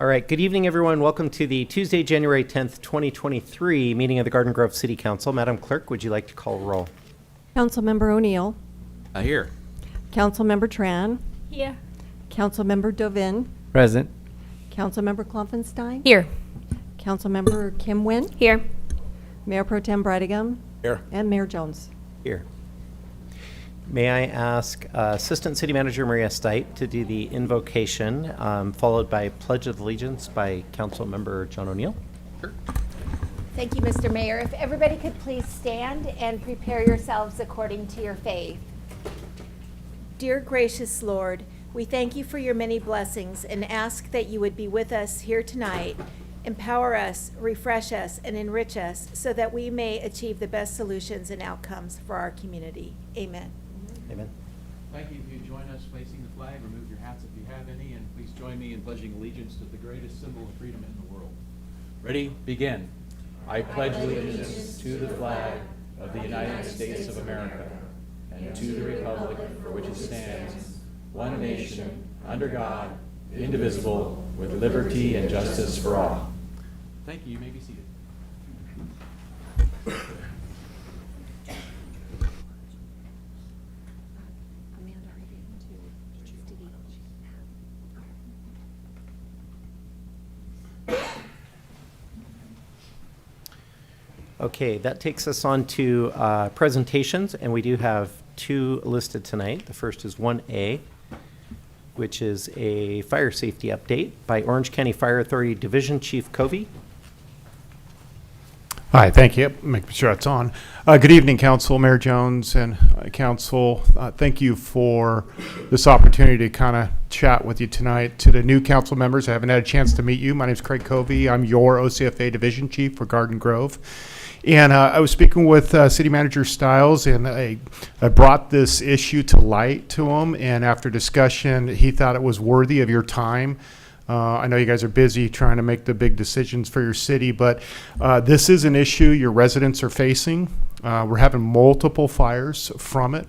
All right, good evening, everyone. Welcome to the Tuesday, January 10th, 2023 meeting of the Garden Grove City Council. Madam Clerk, would you like to call roll? Councilmember O'Neill. Here. Councilmember Tran. Here. Councilmember Dovin. Present. Councilmember Klopfenstein. Here. Councilmember Kim Wynn. Here. Mayor Pro Tem Breitigam. Here. And Mayor Jones. Here. May I ask Assistant City Manager Maria Stite to do the invocation, followed by Pledge of Allegiance by Councilmember John O'Neill. Sure. Thank you, Mr. Mayor. If everybody could please stand and prepare yourselves according to your faith. Dear gracious Lord, we thank you for your many blessings and ask that you would be with us here tonight, empower us, refresh us, and enrich us so that we may achieve the best solutions and outcomes for our community. Amen. Amen. Thank you. If you join us facing the flag, remove your hats if you have any, and please join me in pledging allegiance to the greatest symbol of freedom in the world. Ready? Begin. I pledge allegiance to the flag of the United States of America and to the republic for which it stands, one nation, under God, indivisible, with liberty and justice for all. Thank you. You may be seated. Okay, that takes us on to presentations, and we do have two listed tonight. The first is 1A, which is a fire safety update by Orange County Fire Authority Division Chief Covey. Hi, thank you. Make sure it's on. Good evening, Council, Mayor Jones, and Council. Thank you for this opportunity to kind of chat with you tonight. To the new council members, I haven't had a chance to meet you. My name is Craig Covey. I'm your OCFA Division Chief for Garden Grove. And I was speaking with City Manager Stiles, and I brought this issue to light to him. And after discussion, he thought it was worthy of your time. I know you guys are busy trying to make the big decisions for your city, but this is an issue your residents are facing. We're having multiple fires from it.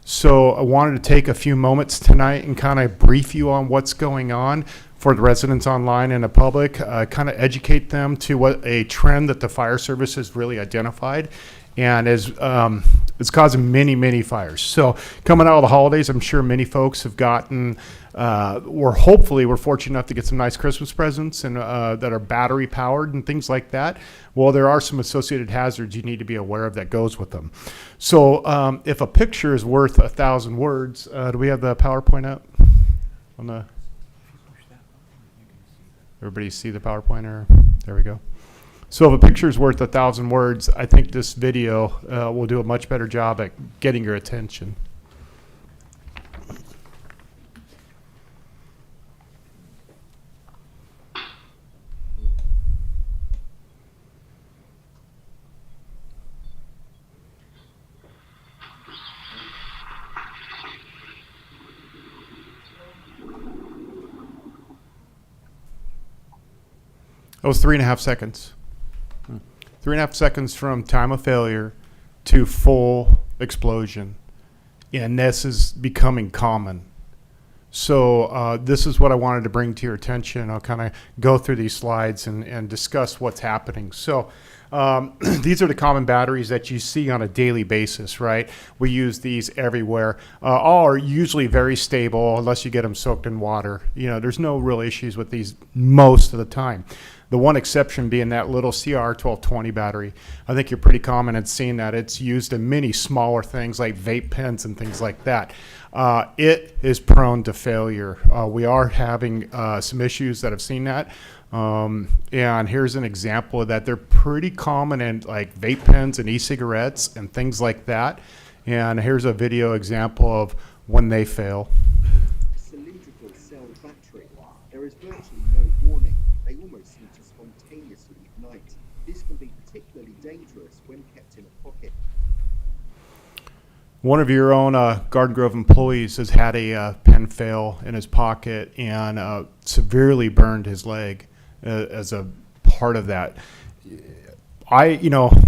So I wanted to take a few moments tonight and kind of brief you on what's going on for the residents online and the public, kind of educate them to what a trend that the fire service has really identified and is it's causing many, many fires. So coming out of the holidays, I'm sure many folks have gotten, we're fortunate enough to get some nice Christmas presents and that are battery powered and things like that. Well, there are some associated hazards you need to be aware of that goes with them. So if a picture is worth 1,000 words, do we have the PowerPoint up on the? Everybody see the PowerPoint? Or there we go. So if a picture is worth 1,000 words, I think this video will do a much better job at getting your attention. That was 3.5 seconds. 3.5 seconds from time of failure to full explosion. And this is becoming common. So this is what I wanted to bring to your attention. I'll kind of go through these slides and discuss what's happening. So these are the common batteries that you see on a daily basis, right? We use these everywhere. All are usually very stable unless you get them soaked in water. You know, there's no real issues with these most of the time. The one exception being that little CR1220 battery. I think you're pretty common in seeing that. It's used in many smaller things like vape pens and things like that. It is prone to failure. We are having some issues that have seen that. And here's an example of that. They're pretty common in like vape pens and e-cigarettes and things like that. And here's a video example of when they fail. Cylindrical cell battery. There is virtually no warning. They almost seem to spontaneously ignite. This can be particularly dangerous when kept in a pocket. One of your own Garden Grove employees has had a pen fail in his pocket and severely burned his leg as a part of that.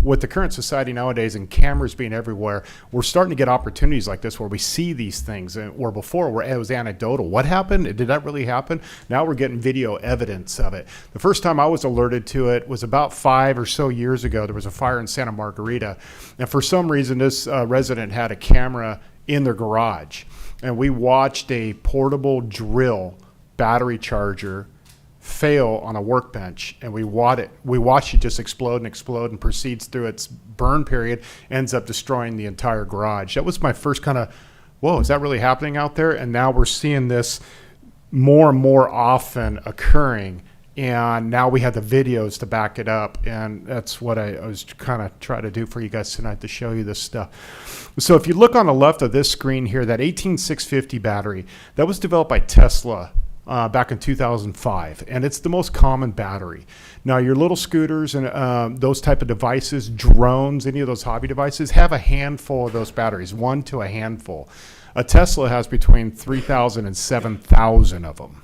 with the current society nowadays and cameras being everywhere, we're starting to get opportunities like this where we see these things, and where before where it was anecdotal. What happened? Did that really happen? Now we're getting video evidence of it. The first time I was alerted to it was about 5 or so years ago. There was a fire in Santa Margarita, and for some reason this resident had a camera in their garage, and we watched a portable drill battery charger fail on a workbench, and we watch it just explode and proceeds through its burn period, ends up destroying the entire garage. That was my first kind of, whoa, is that really happening out there? And now we're seeing this more and more often occurring, and now we have the videos to back it up, and that's what I was kind of trying to do for you guys tonight, to show you this stuff. So if you look on the left of this screen here, that 18650 battery, that was developed by Tesla back in 2005, and it's the most common battery. Now, your little scooters and those type of devices, drones, any of those hobby devices, have a handful of those batteries, 1 to a handful. A Tesla has between 3,000 and 7,000 of them,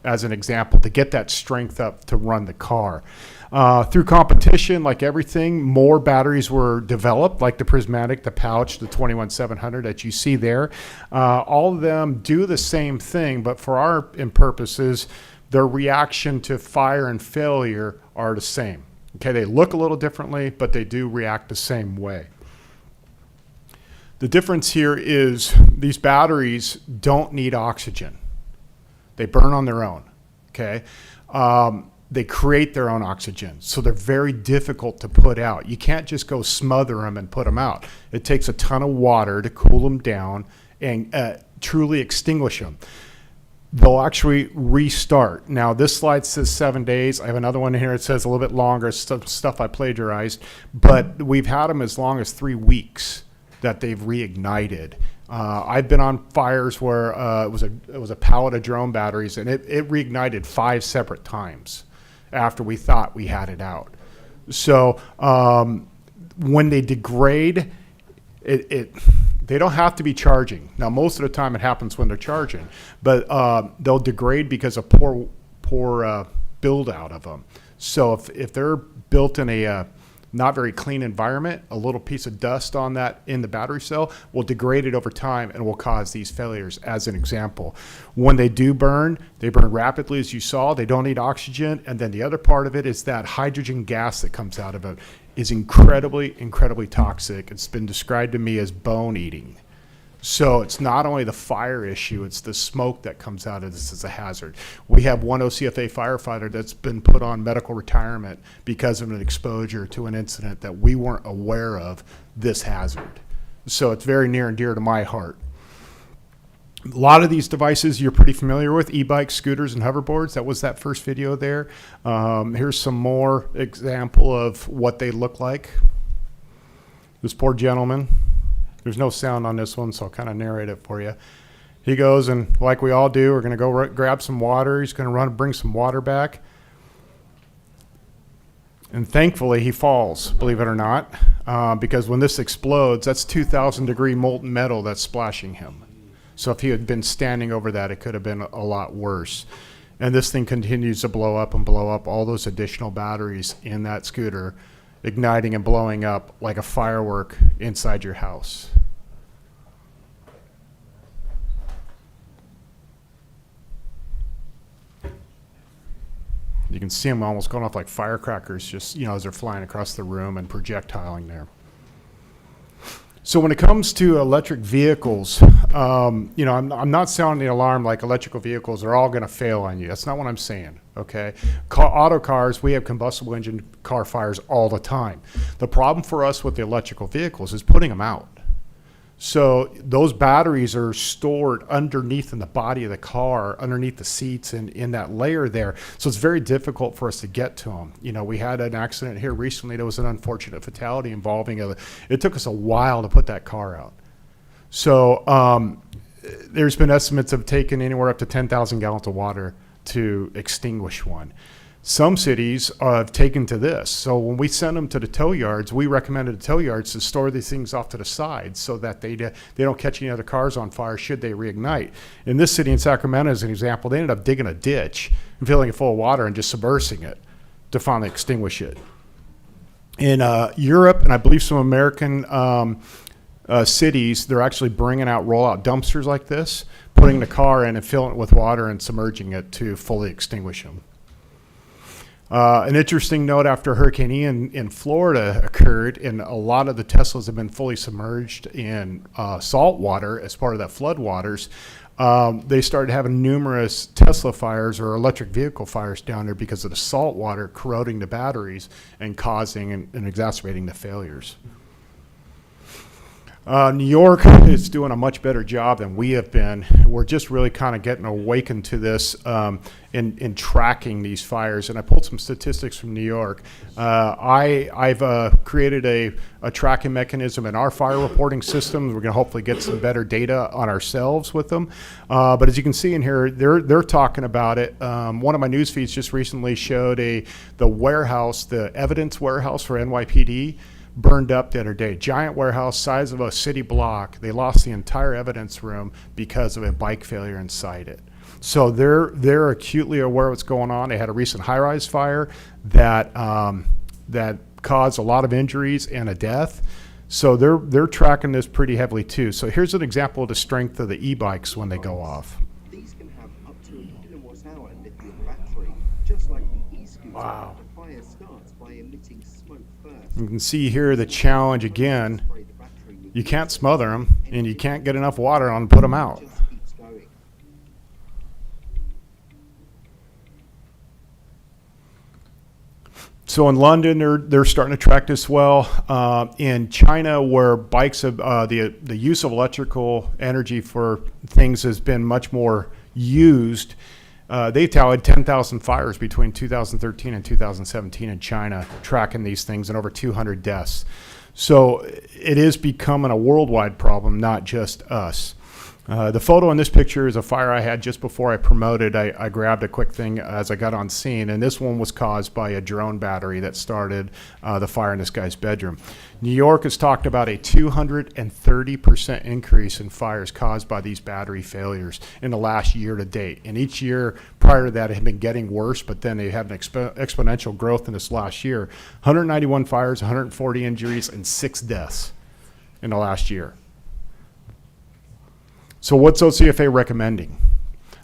as an example, to get that strength up to run the car. Through competition, like everything, more batteries were developed, like the prismatic, the pouch, the 21700 that you see there. All of them do the same thing, but for our purposes, their reaction to fire and failure are the same. Okay, they look a little differently, but they do react the same way. The difference here is these batteries don't need oxygen. They burn on their own, okay? They create their own oxygen, so they're very difficult to put out. You can't just go smother them and put them out. It takes a ton of water to cool them down and truly extinguish them. They'll actually restart. Now, this slide says 7 days. I have another one here that says a little bit longer, stuff I plagiarized, but we've had them as long as 3 weeks that they've reignited. I've been on fires where it was a pallet of drone batteries, and it reignited 5 separate times after we thought we had it out. So when they degrade, they don't have to be charging. Now, most of the time it happens when they're charging, but they'll degrade because of poor build out of them. So if they're built in a not very clean environment, a little piece of dust on that in the battery cell will degrade it over time and will cause these failures, as an example. When they do burn, they burn rapidly, as you saw. They don't need oxygen. And then the other part of it is that hydrogen gas that comes out of it is incredibly, incredibly toxic. It's been described to me as bone eating. So it's not only the fire issue, it's the smoke that comes out of this as a hazard. We have one OCFA firefighter that's been put on medical retirement because of an exposure to an incident that we weren't aware of, this hazard. So it's very near and dear to my heart. A lot of these devices you're pretty familiar with, e-bikes, scooters, and hoverboards. That was that first video there. Here's some more example of what they look like. This poor gentleman. There's no sound on this one, so I'll kind of narrate it for you. He goes, and like we all do, we're going to go grab some water. He's going to run and bring some water back. And thankfully, he falls, believe it or not, because when this explodes, that's 2,000-degree molten metal that's splashing him. So if he had been standing over that, it could have been a lot worse. And this thing continues to blow up and blow up, all those additional batteries in that scooter, igniting and blowing up like a firework inside your house. You can see them almost going off like firecrackers, just, as they're flying across the room and projectiling there. So when it comes to electric vehicles, I'm not sounding the alarm like electrical vehicles are all going to fail on you. That's not what I'm saying, okay? Auto cars, we have combustible engine car fires all the time. The problem for us with the electrical vehicles is putting them out. So those batteries are stored underneath in the body of the car, underneath the seats and in that layer there. So it's very difficult for us to get to them. We had an accident here recently. There was an unfortunate fatality involving it took us a while to put that car out. So there's been estimates of taking anywhere up to 10,000 gallons of water to extinguish one. Some cities have taken to this. So when we send them to the tow yards, we recommended the tow yards to store these things off to the side so that they don't catch any other cars on fire should they reignite. In this city in Sacramento, as an example, they ended up digging a ditch and filling it full of water and just submersing it to finally extinguish it. In Europe, and I believe some American cities, they're actually bringing out rollout dumpsters like this, putting the car in and filling it with water and submerging it to fully extinguish them. An interesting note, after Hurricane Ian in Florida occurred, and a lot of the Teslas have been fully submerged in salt water as part of that flood waters, they started having numerous Tesla fires or electric vehicle fires down there because of the salt water corroding the batteries and causing and exacerbating the failures. New York is doing a much better job than we have been. We're just really kind of getting awakened to this in tracking these fires. And I pulled some statistics from New York. I've created a tracking mechanism in our fire reporting system. We're going to hopefully get some better data on ourselves with them. But as you can see in here, they're talking about it. One of my news feeds just recently showed the warehouse, the evidence warehouse for NYPD, burned up the other day. Giant warehouse, size of a city block. They lost the entire evidence room because of a bike failure inside it. So they're acutely aware of what's going on. They had a recent high-rise fire that caused a lot of injuries and a death. So they're tracking this pretty heavily too. So here's an example of the strength of the e-bikes when they go off. These can have up to a kilowatt-hour lithium battery, just like the e-scooter. Wow. The fire starts by emitting smoke first. You can see here the challenge again. Spray the battery with You can't smother them, and you can't get enough water on to put them out. just keeps going. So in London, they're starting to track this well. In China, where bikes have the use of electrical energy for things has been much more used, they tallied 10,000 fires between 2013 and 2017 in China, tracking these things, and over 200 deaths. So it is becoming a worldwide problem, not just us. The photo in this picture is a fire I had just before I promoted. I grabbed a quick thing as I got on scene, and this one was caused by a drone battery that started the fire in this guy's bedroom. New York has talked about a 230% increase in fires caused by these battery failures in the last year to date. And each year prior to that, it had been getting worse, but then they had an exponential growth in this last year. 191 fires, 140 injuries, and 6 deaths in the last year. So what's OCFA recommending?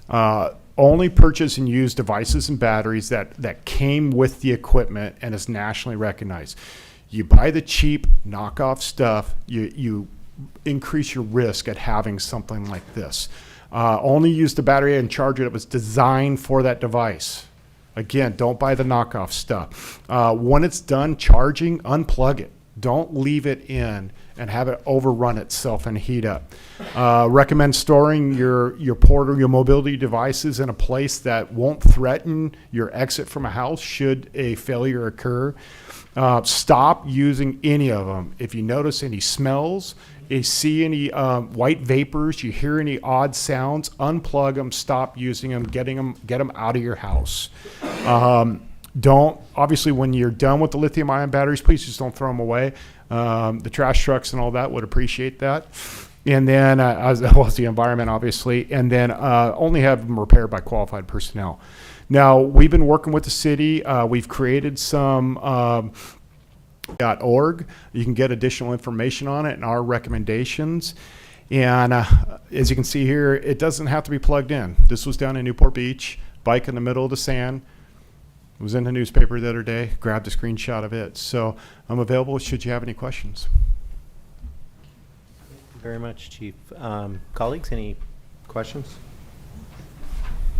Only purchase and use devices and batteries that came with the equipment and is nationally recognized. You buy the cheap knockoff stuff, you increase your risk at having something like this. Only use the battery and charger that was designed for that device. Again, don't buy the knockoff stuff. When it's done charging, unplug it. Don't leave it in and have it overrun itself and heat up. Recommend storing your mobility devices in a place that won't threaten your exit from a house should a failure occur. Stop using any of them. If you notice any smells, you see any white vapors, you hear any odd sounds, unplug them, stop using them, get them out of your house. Obviously, when you're done with the lithium-ion batteries, please just don't throw them away. The trash trucks and all that would appreciate that. And then, as well as the environment, obviously, and then only have them repaired by qualified personnel. Now, we've been working with the city. We've created some .org. You can get additional information on it and our recommendations. And as you can see here, it doesn't have to be plugged in. This was down in Newport Beach, bike in the middle of the sand. It was in the newspaper the other day. Grabbed a screenshot of it. So I'm available should you have any questions. Thank you very much, Chief. Colleagues, any questions?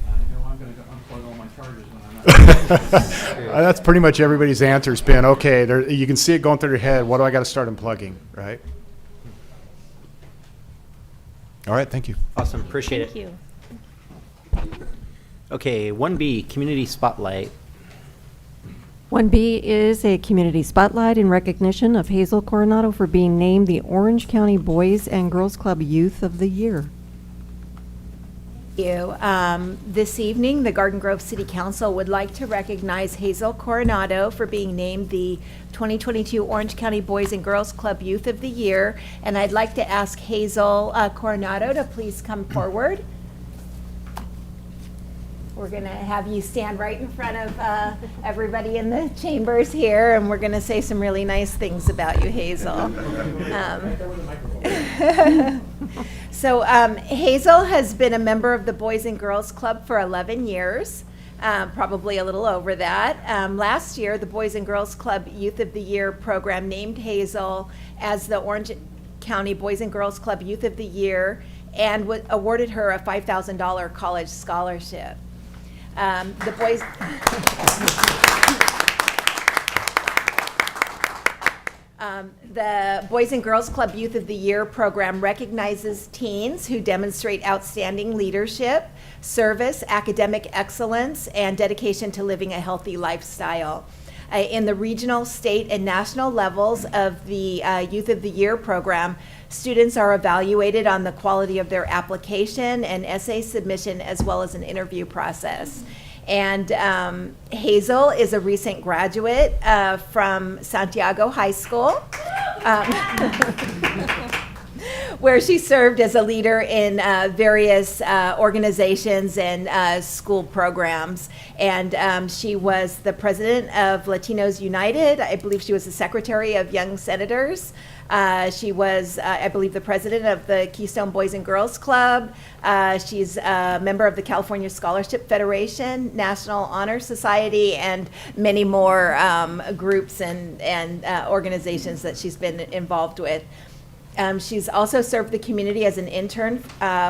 I know I'm going to unplug all my chargers when I'm not. That's pretty much everybody's answer has been, okay, you can see it going through their head. What do I got to start unplugging, right? All right, thank you. Awesome, appreciate it. Thank you. Okay, 1B, Community Spotlight. 1B is a community spotlight in recognition of Hazel Coronado for being named the Orange County Boys and Girls Club Youth of the Year. You. This evening, the Garden Grove City Council would like to recognize Hazel Coronado for being named the 2022 Orange County Boys and Girls Club Youth of the Year. And I'd like to ask Hazel Coronado to please come forward. We're going to have you stand right in front of everybody in the chambers here, and we're going to say some really nice things about you, Hazel. So Hazel has been a member of the Boys and Girls Club for 11 years, probably a little over that. Last year, the Boys and Girls Club Youth of the Year program named Hazel as the Orange County Boys and Girls Club Youth of the Year and awarded her a $5,000 college scholarship. The boys. The Boys and Girls Club Youth of the Year program recognizes teens who demonstrate outstanding leadership, service, academic excellence, and dedication to living a healthy lifestyle. In the regional, state, and national levels of the Youth of the Year program, students are evaluated on the quality of their application and essay submission, as well as an interview process. And Hazel is a recent graduate from Santiago High School, where she served as a leader in various organizations and school programs. And she was the president of Latinos United. I believe she was the secretary of Young Senators. She was, I believe, the president of the Keystone Boys and Girls Club. She's a member of the California Scholarship Federation, National Honor Society, and many more groups and organizations that she's been involved with. She's also served the community as an intern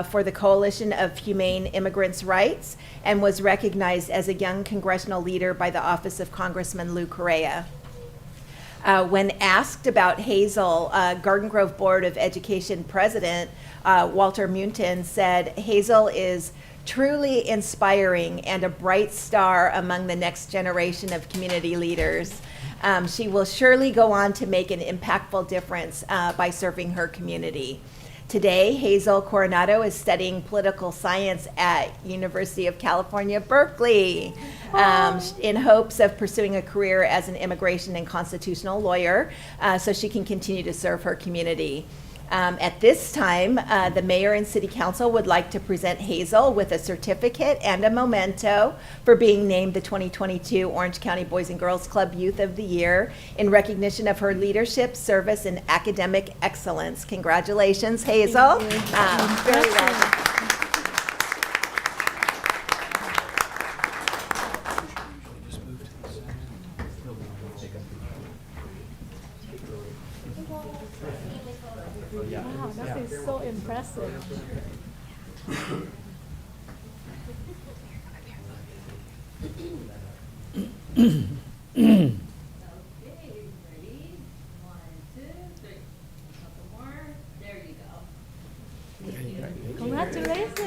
for the Coalition of Humane Immigrants' Rights and was recognized as a young congressional leader by the Office of Congressman Lou Correa. When asked about Hazel, Garden Grove Board of Education President Walter Munton said, "Hazel is truly inspiring and a bright star among the next generation of community leaders. She will surely go on to make an impactful difference by serving her community." Today, Hazel Coronado is studying political science at University of California, Berkeley, in hopes of pursuing a career as an immigration and constitutional lawyer so she can continue to serve her community. At this time, the mayor and city council would like to present Hazel with a certificate and a memento for being named the 2022 Orange County Boys and Girls Club Youth of the Year in recognition of her leadership, service, and academic excellence. Congratulations, Hazel. Very well. Wow, that is so impressive. Okay, ready? 1, 2, 3. A couple more. There you go. Congratulations.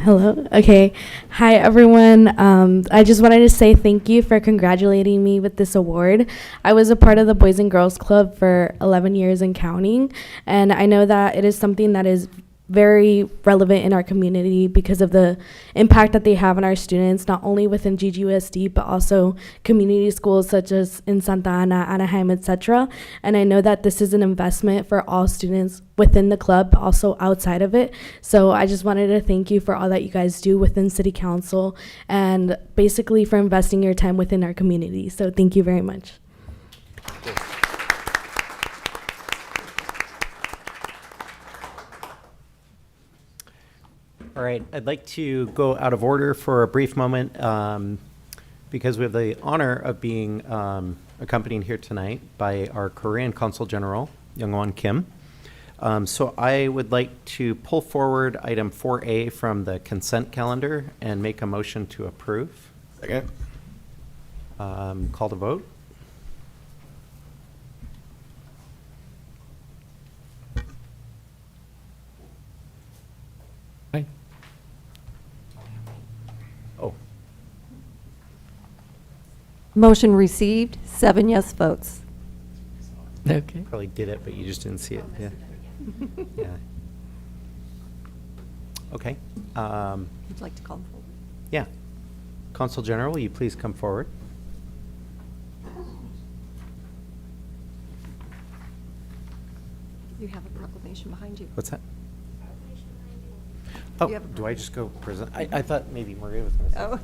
Hello. Okay. Hi, everyone. I just wanted to say thank you for congratulating me with this award. I was a part of the Boys and Girls Club for 11 years and counting, and I know that it is something that is very relevant in our community because of the impact that they have on our students, not only within GGUSD, but also community schools such as in Santa Ana, Anaheim, etc. And I know that this is an investment for all students within the club, but also outside of it. So I just wanted to thank you for all that you guys do within City Council and basically for investing your time within our community. So thank you very much. All right, I'd like to go out of order for a brief moment because we have the honor of being accompanied here tonight by our Korean Consul General, Youngwon Kim. So I would like to pull forward item 4A from the consent calendar and make a motion to approve. Second. Call to vote. Aye. Oh, Motion received, 7 yes votes. Okay. probably did it, but you just didn't see it. Yeah. Yeah. Okay. Would you like to call the roll? Yeah. Consul General, will you please come forward? You have a proclamation behind you. What's that? You Oh, have a do I just go present? I thought maybe Maria was going to say. Oh.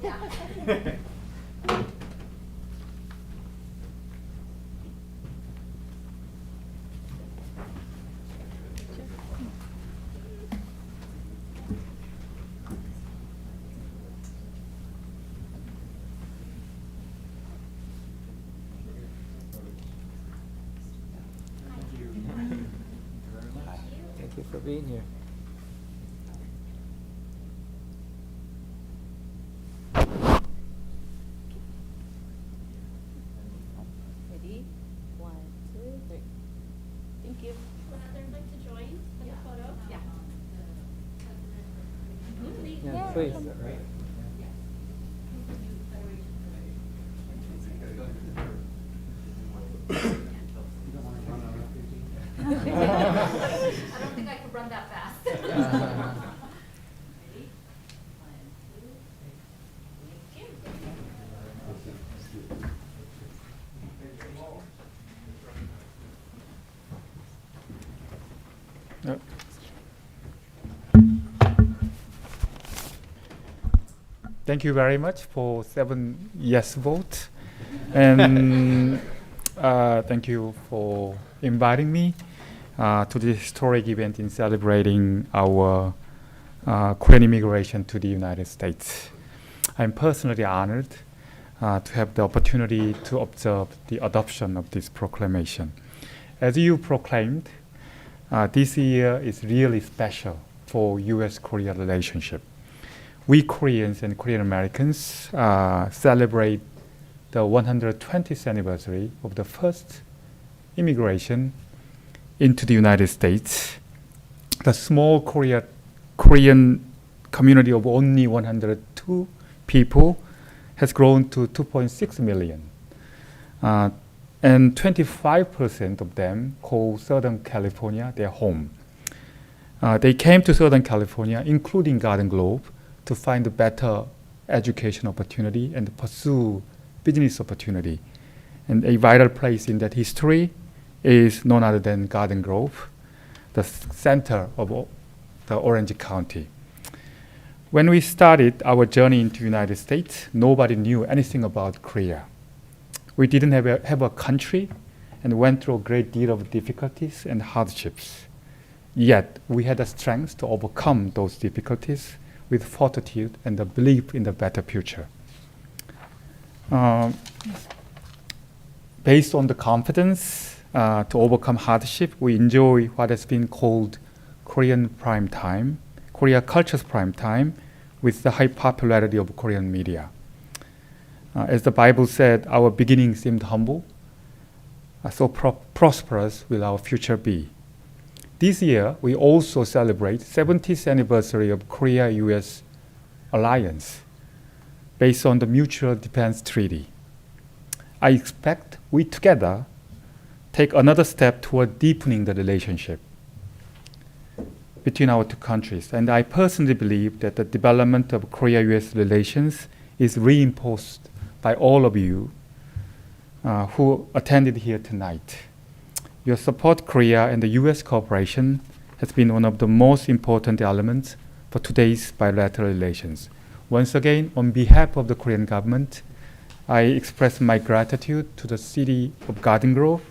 Thank you for being here. Ready? 1, 2, 3. Thank you. Would others like to join for the photo? Yeah. Yeah, please. I don't think I could run that fast. Ready? 1, 2, 3. Thank you. Thank you very much for 7 yes votes. And thank you for inviting me to this historic event in celebrating our Korean immigration to the United States. I'm personally honored to have the opportunity to observe the adoption of this proclamation. As you proclaimed, this year is really special for U.S.-Korea relationship. We Koreans and Korean Americans celebrate the 120th anniversary of the first immigration into the United States. The small Korean community of only 102 people has grown to 2.6 million. And 25% of them call Southern California their home. They came to Southern California, including Garden Grove, to find a better education opportunity and pursue business opportunity. And a vital place in that history is none other than Garden Grove, the center of the Orange County. When we started our journey into the United States, nobody knew anything about Korea. We didn't have a country and went through a great deal of difficulties and hardships. Yet we had the strength to overcome those difficulties with fortitude and the belief in the better future. Based on the confidence to overcome hardship, we enjoy what has been called Korean prime time, Korea culture's prime time, with the high popularity of Korean media. As the Bible said, our beginning seemed humble, so prosperous will our future be. This year, we also celebrate 70th anniversary of Korea-US alliance based on the Mutual Defense Treaty. I expect we together take another step toward deepening the relationship between our two countries. And I personally believe that the development of Korea-US relations is reinforced by all of you who attended here tonight. Your support Korea and the US cooperation has been one of the most important elements for today's bilateral relations. Once again, on behalf of the Korean government, I express my gratitude to the city of Garden Grove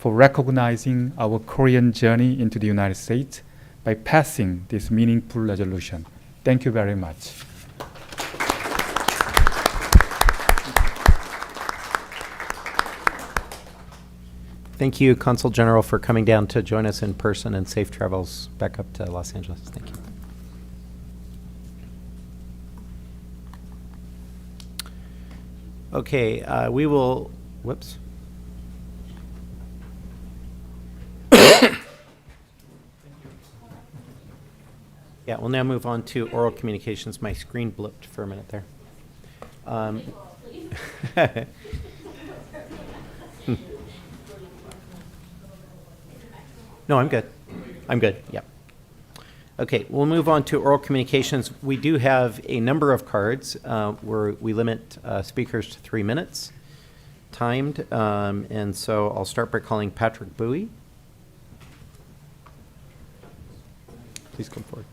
for recognizing our Korean journey into the United States by passing this meaningful resolution. Thank you very much. Thank you, Consul General, for coming down to join us in person, and safe travels back up to Los Angeles. Thank you. Okay, we will, whoops. Yeah, we'll now move on to oral communications. My screen blipped for a minute there. No, I'm good. I'm good, yep. Okay, we'll move on to oral communications. We do have a number of cards where we limit speakers to 3 minutes, timed. And so I'll start by calling Patrick Bowie. Please come forward.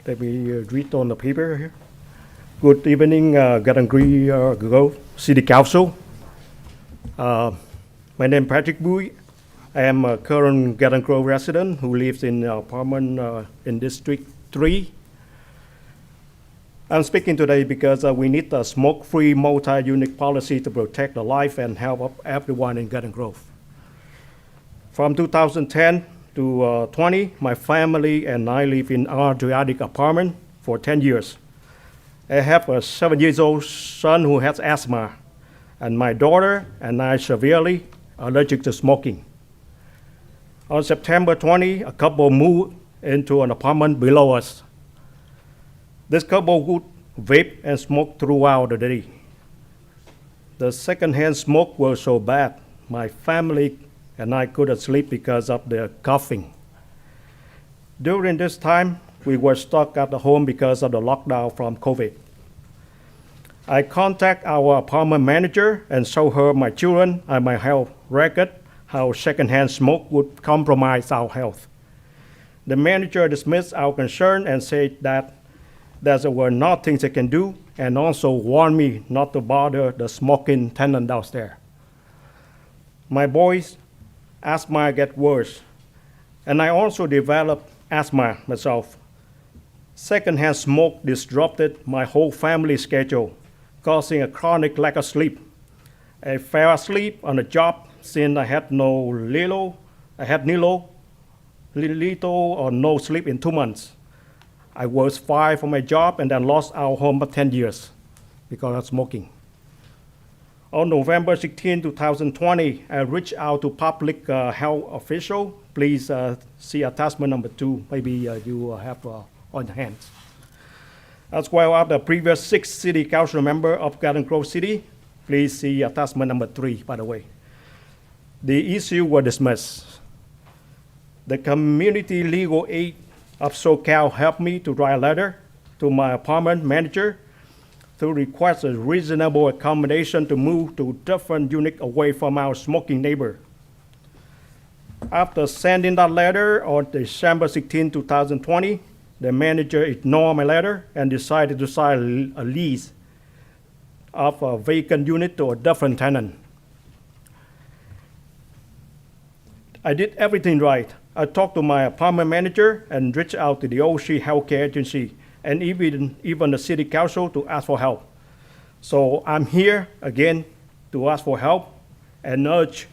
Let me read on the paper here. Good evening, Garden Grove City Council. My name is Patrick Bui. I am a current Garden Grove resident who lives in apartment in District 3. I'm speaking today because we need a smoke-free multi-unit policy to protect the life and health of everyone in Garden Grove. From 2010 to 20, my family and I live in our Adriatic apartment for 10 years. I have a 7-year-old son who has asthma, and my daughter and I severely allergic to smoking. On September 20, a couple moved into an apartment below us. This couple would vape and smoke throughout the day. The secondhand smoke was so bad, my family and I couldn't sleep because of the coughing. During this time, we were stuck at the home because of the lockdown from COVID. I contact our apartment manager and show her my children and my health record, how secondhand smoke would compromise our health. The manager dismissed our concern and said that there were nothing they can do, and also warned me not to bother the smoking tenant downstairs. My boys' asthma get worse, and I also developed asthma myself. Secondhand smoke disrupted my whole family schedule, causing a chronic lack of sleep. I fell asleep on the job since I had little or no sleep in 2 months. I was fired from my job and then lost our home for 10 years because of smoking. On November 16, 2020, I reached out to public health official. Please see attachment number 2. Maybe you have on hand. As well as the previous 6 city council member of Garden Grove City. Please see attachment number 3, by the way. The issue was dismissed. The community legal aid of SoCal helped me to write a letter to my apartment manager to request a reasonable accommodation to move to different unit away from our smoking neighbor. After sending that letter on December 16, 2020, the manager ignored my letter and decided to sign a lease of a vacant unit to a different tenant. I did everything right. I talked to my apartment manager and reached out to the OC Healthcare Agency and even the city council to ask for help. So I'm here again to ask for help and urge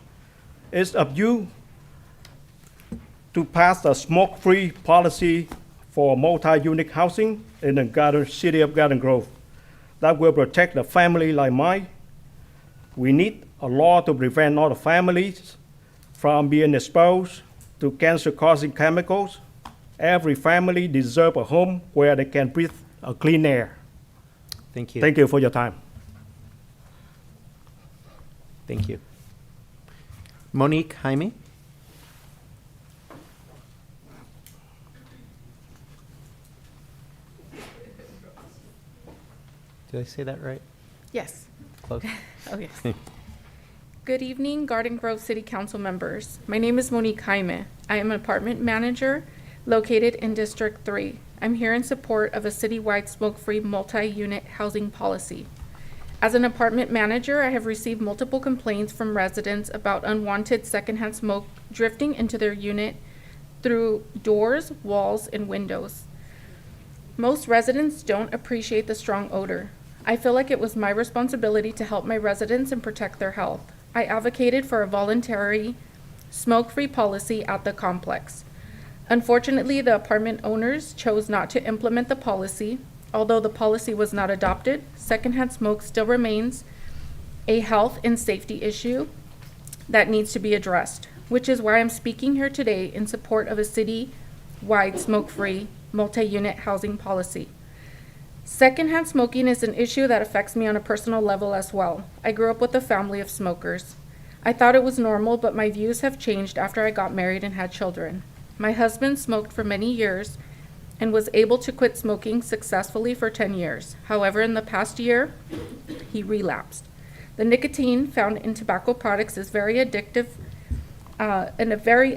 it's up you to pass a smoke-free policy for multi-unit housing in the city of Garden Grove that will protect the family like mine. We need a law to prevent all the families from being exposed to cancer-causing chemicals. Every family deserves a home where they can breathe a clean air. Thank you. Thank you for your time. Thank you. Monique Jaime. Did I say that right? Yes. Close. Oh, yes. Good evening, Garden Grove City Council members. My name is Monique Jaime. I am an apartment manager located in District 3. I'm here in support of a citywide smoke-free multi-unit housing policy. As an apartment manager, I have received multiple complaints from residents about unwanted secondhand smoke drifting into their unit through doors, walls, and windows. Most residents don't appreciate the strong odor. I feel like it was my responsibility to help my residents and protect their health. I advocated for a voluntary smoke-free policy at the complex. Unfortunately, the apartment owners chose not to implement the policy. Although the policy was not adopted, secondhand smoke still remains a health and safety issue that needs to be addressed, which is why I'm speaking here today in support of a city-wide smoke-free multi-unit housing policy. Secondhand smoking is an issue that affects me on a personal level as well. I grew up with a family of smokers. I thought it was normal, but my views have changed after I got married and had children. My husband smoked for many years, and was able to quit smoking successfully for 10 years. However, in the past year, he relapsed. The nicotine found in tobacco products is very addictive and a very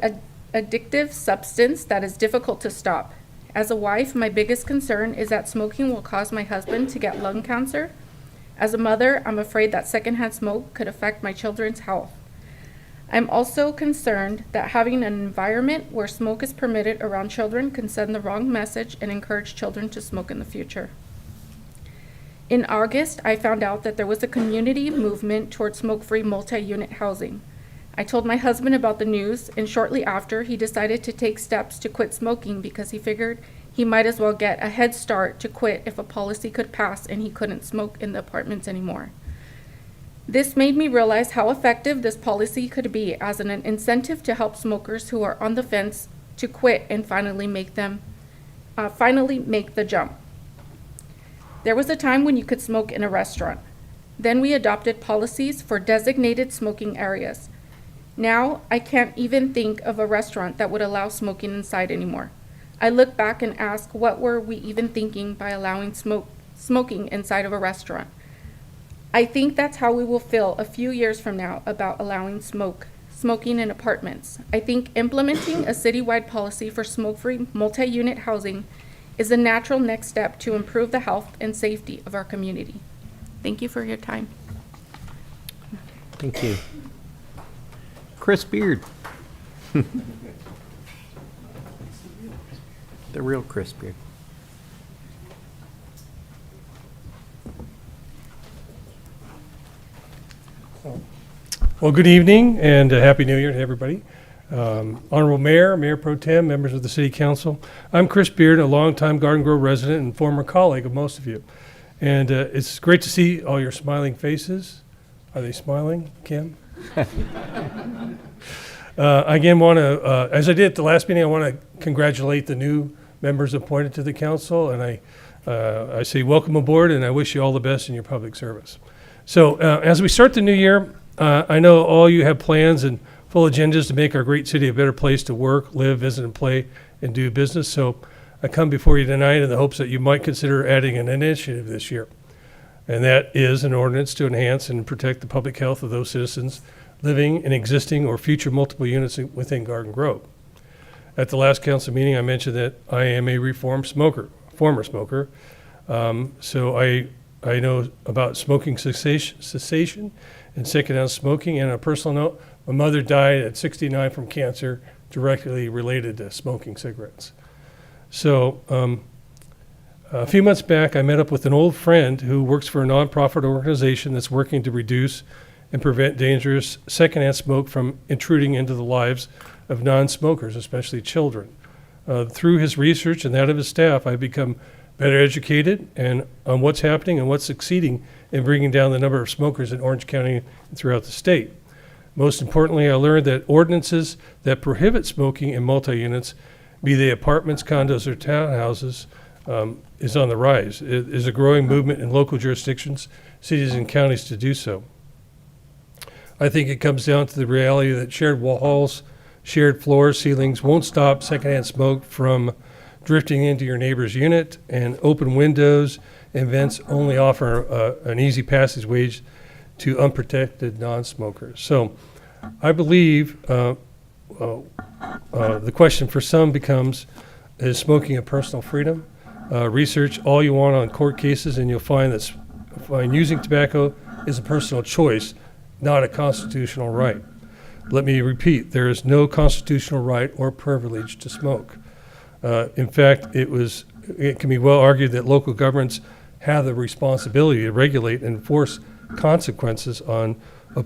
addictive substance that is difficult to stop. As a wife, my biggest concern is that smoking will cause my husband to get lung cancer. As a mother, I'm afraid that secondhand smoke could affect my children's health. I'm also concerned that having an environment where smoke is permitted around children can send the wrong message and encourage children to smoke in the future. In August, I found out that there was a community movement toward smoke-free multi-unit housing. I told my husband about the news, and shortly after, he decided to take steps to quit smoking because he figured he might as well get a head start to quit if a policy could pass and he couldn't smoke in the apartments anymore. This made me realize how effective this policy could be as an incentive to help smokers who are on the fence to quit and finally make the jump. There was a time when you could smoke in a restaurant. Then we adopted policies for designated smoking areas. Now, I can't even think of a restaurant that would allow smoking inside anymore. I look back and ask, what were we even thinking by allowing smoking inside of a restaurant? I think that's how we will feel a few years from now about allowing smoking in apartments. I think implementing a citywide policy for smoke-free multi-unit housing is a natural next step to improve the health and safety of our community. Thank you for your time. Thank you. Chris Beard. The real Chris Beard. Well, good evening and Happy New Year to everybody. Honorable Mayor, Mayor Pro Tem, members of the City Council. I'm Chris Beard, a longtime Garden Grove resident and former colleague of most of you. And it's great to see all your smiling faces. Are they smiling, Kim? I again want to, as I did at the last meeting, I want to congratulate the new members appointed to the council, and I say welcome aboard, and I wish you all the best in your public service. So as we start the new year, I know all you have plans and full agendas to make our great city a better place to work, live, visit, and play, and do business. So I come before you tonight in the hopes that you might consider adding an initiative this year, and that is an ordinance to enhance and protect the public health of those citizens living in existing or future multiple units within Garden Grove. At the last council meeting, I mentioned that I am a reformed smoker, former smoker. So I know about smoking cessation and secondhand smoking. And on a personal note, my mother died at 69 from cancer directly related to smoking cigarettes. So a few months back, I met up with an old friend who works for a nonprofit organization that's working to reduce and prevent dangerous secondhand smoke from intruding into the lives of non-smokers, especially children. Through his research and that of his staff, I've become better educated and on what's happening and what's succeeding in bringing down the number of smokers in Orange County and throughout the state. Most importantly, I learned that ordinances that prohibit smoking in multi-units, be they apartments, condos, or townhouses, is on the rise. It is a growing movement in local jurisdictions, cities, and counties to do so. I think it comes down to the reality that shared walls, shared floors, ceilings won't stop secondhand smoke from drifting into your neighbor's unit, and open windows and vents only offer an easy passageway to unprotected non-smokers. So I believe the question for some becomes, is smoking a personal freedom? Research all you want on court cases and you'll find that using tobacco is a personal choice, not a constitutional right. Let me repeat, there is no constitutional right or privilege to smoke. In fact, it can be well argued that local governments have the responsibility to regulate and enforce consequences on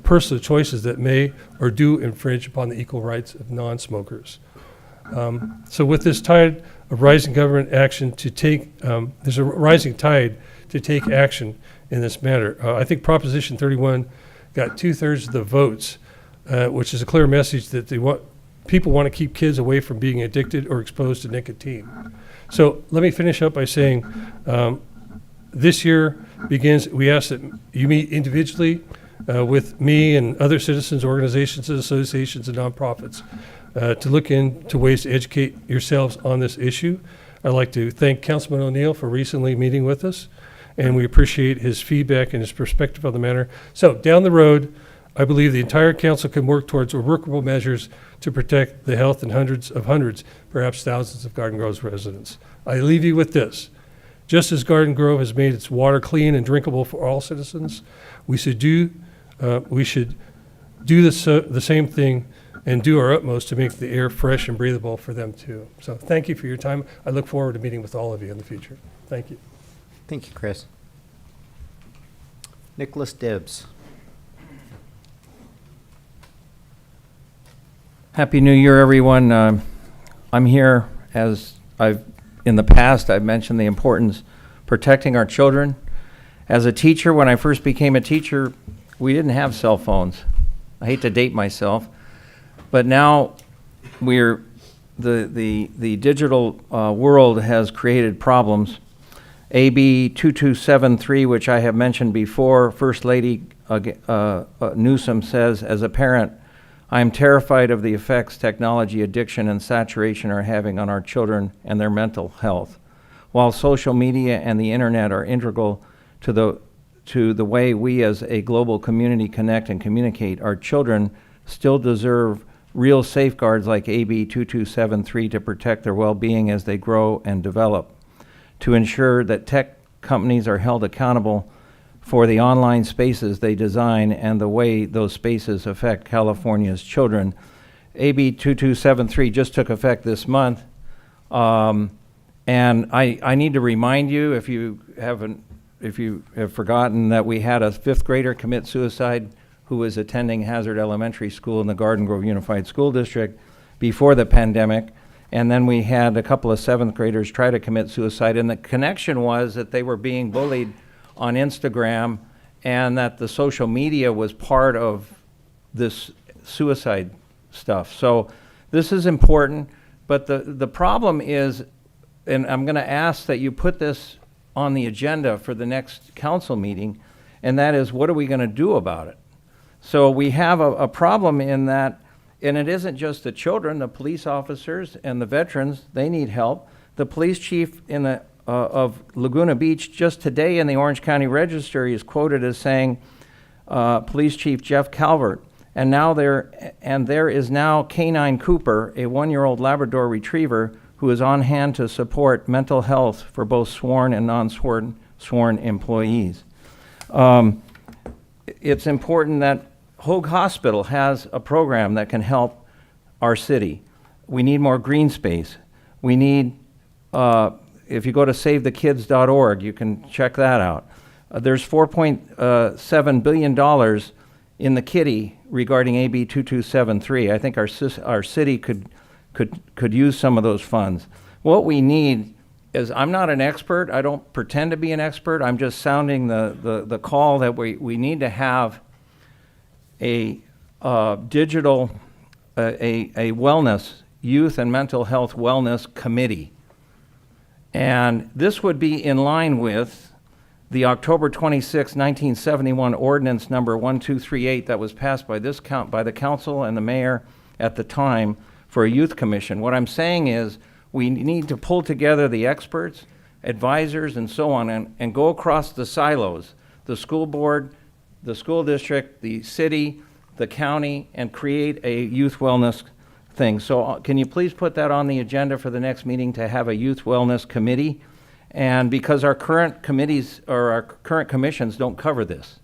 personal choices that may or do infringe upon the equal rights of non-smokers. So with this tide of rising government action to take, there's a rising tide to take action in this matter. I think Proposition 31 got 2/3 of the votes, which is a clear message that people want to keep kids away from being addicted or exposed to nicotine. So let me finish up by saying this year begins, we ask that you meet individually with me and other citizens, organizations, and associations, and nonprofits to look into ways to educate yourselves on this issue. I'd like to thank Councilman O'Neill for recently meeting with us, and we appreciate his feedback and his perspective on the matter. So down the road, I believe the entire council can work towards workable measures to protect the health and hundreds, perhaps thousands of Garden Grove's residents. I leave you with this. Just as Garden Grove has made its water clean and drinkable for all citizens, we should do the same thing and do our utmost to make the air fresh and breathable for them too. So thank you for your time. I look forward to meeting with all of you in the future. Thank you. Thank you, Chris. Nicholas Dibbs. Happy New Year, everyone. I'm here as in the past, I've mentioned the importance of protecting our children. As a teacher, when I first became a teacher, we didn't have cell phones. I hate to date myself, but now the digital world has created problems. AB 2273, which I have mentioned before, First Lady Newsom says, as a parent, I am terrified of the effects technology addiction and saturation are having on our children and their mental health. While social media and the internet are integral to the way we as a global community connect and communicate, our children still deserve real safeguards like AB 2273 to protect their well-being as they grow and develop, to ensure that tech companies are held accountable for the online spaces they design and the way those spaces affect California's children. AB 2273 just took effect this month, and I need to remind you, if you have forgotten, that we had a 5th grader commit suicide who was attending Hazard Elementary School in the Garden Grove Unified School District before the pandemic. And then we had a couple of 7th graders try to commit suicide, and the connection was that they were being bullied on Instagram and that the social media was part of this suicide stuff. So this is important, but the problem is, and I'm going to ask that you put this on the agenda for the next council meeting, and that is, what are we going to do about it? So we have a problem in that, and it isn't just the children, the police officers and the veterans, they need help. The police chief of Laguna Beach just today in the Orange County Register is quoted as saying, Police Chief Jeff Calvert, and there is now Canine Cooper, a 1-year-old Labrador Retriever, who is on hand to support mental health for both sworn and non-sworn employees. It's important that Hoag Hospital has a program that can help our city. We need more green space. We need, if you go to savethekids.org, you can check that out. There's $4.7 billion in the kitty regarding AB 2273. I think our city could use some of those funds. What we need is, I'm not an expert, I don't pretend to be an expert, I'm just sounding the call that we need to have a digital, a wellness, youth and mental health wellness committee. And this would be in line with the October 26, 1971 ordinance number 1238 that was passed by the council and the mayor at the time for a youth commission. What I'm saying is, we need to pull together the experts, advisors, and so on, and go across the silos, the school board, the school district, the city, the county, and create a youth wellness thing. So can you please put that on the agenda for the next meeting, to have a youth wellness committee? And because our current committees or our current commissions don't cover this.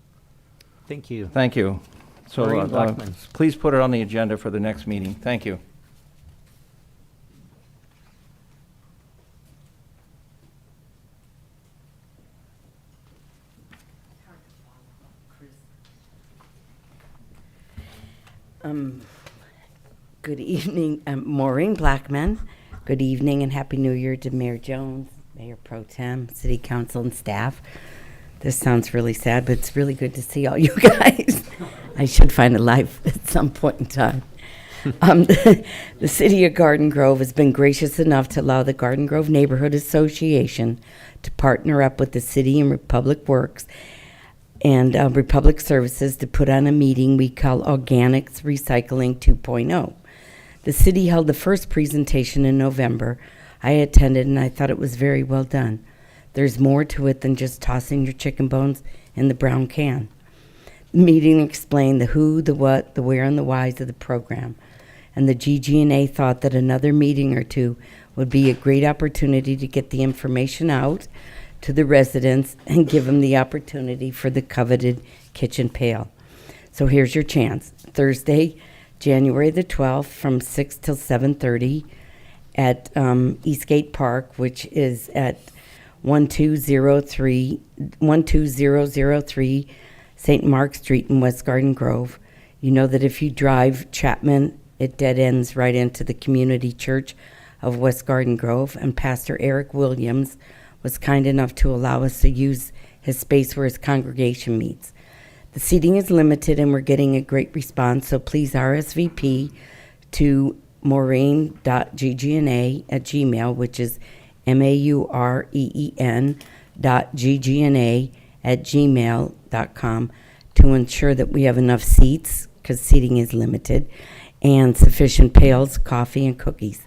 Thank you. Thank you. So Maureen Blackman. please put it on the agenda for the next meeting. Thank you. Good evening, Maureen Blackman. Good evening and Happy New Year to Mayor Jones, Mayor Pro Tem, City Council, and staff. This sounds really sad, but it's really good to see all you guys. I should find a life at some point in time. The City of Garden Grove has been gracious enough to allow the Garden Grove Neighborhood Association to partner up with the City and Republic Works and Republic Services to put on a meeting we call Organics Recycling 2.0. The city held the first presentation in November I attended and I thought it was very well done. There's more to it than just tossing your chicken bones in the brown can. The meeting explained the who, the what, the where, and the whys of the program. And the GG&A thought that another meeting or two would be a great opportunity to get the information out to the residents and give them the opportunity for the coveted kitchen pail. So here's your chance. Thursday, January the 12th from 6 till 7:30 at Eastgate Park, which is at 12003 St. Mark Street in West Garden Grove. You know that if you drive Chapman, it dead ends right into the Community Church of West Garden Grove, and Pastor Eric Williams was kind enough to allow us to use his space where his congregation meets. The seating is limited and we're getting a great response, so please RSVP to maureen.ggna@gmail, which is maureen.ggna@gmail.com, to ensure that we have enough seats, because seating is limited, and sufficient pails, coffee, and cookies.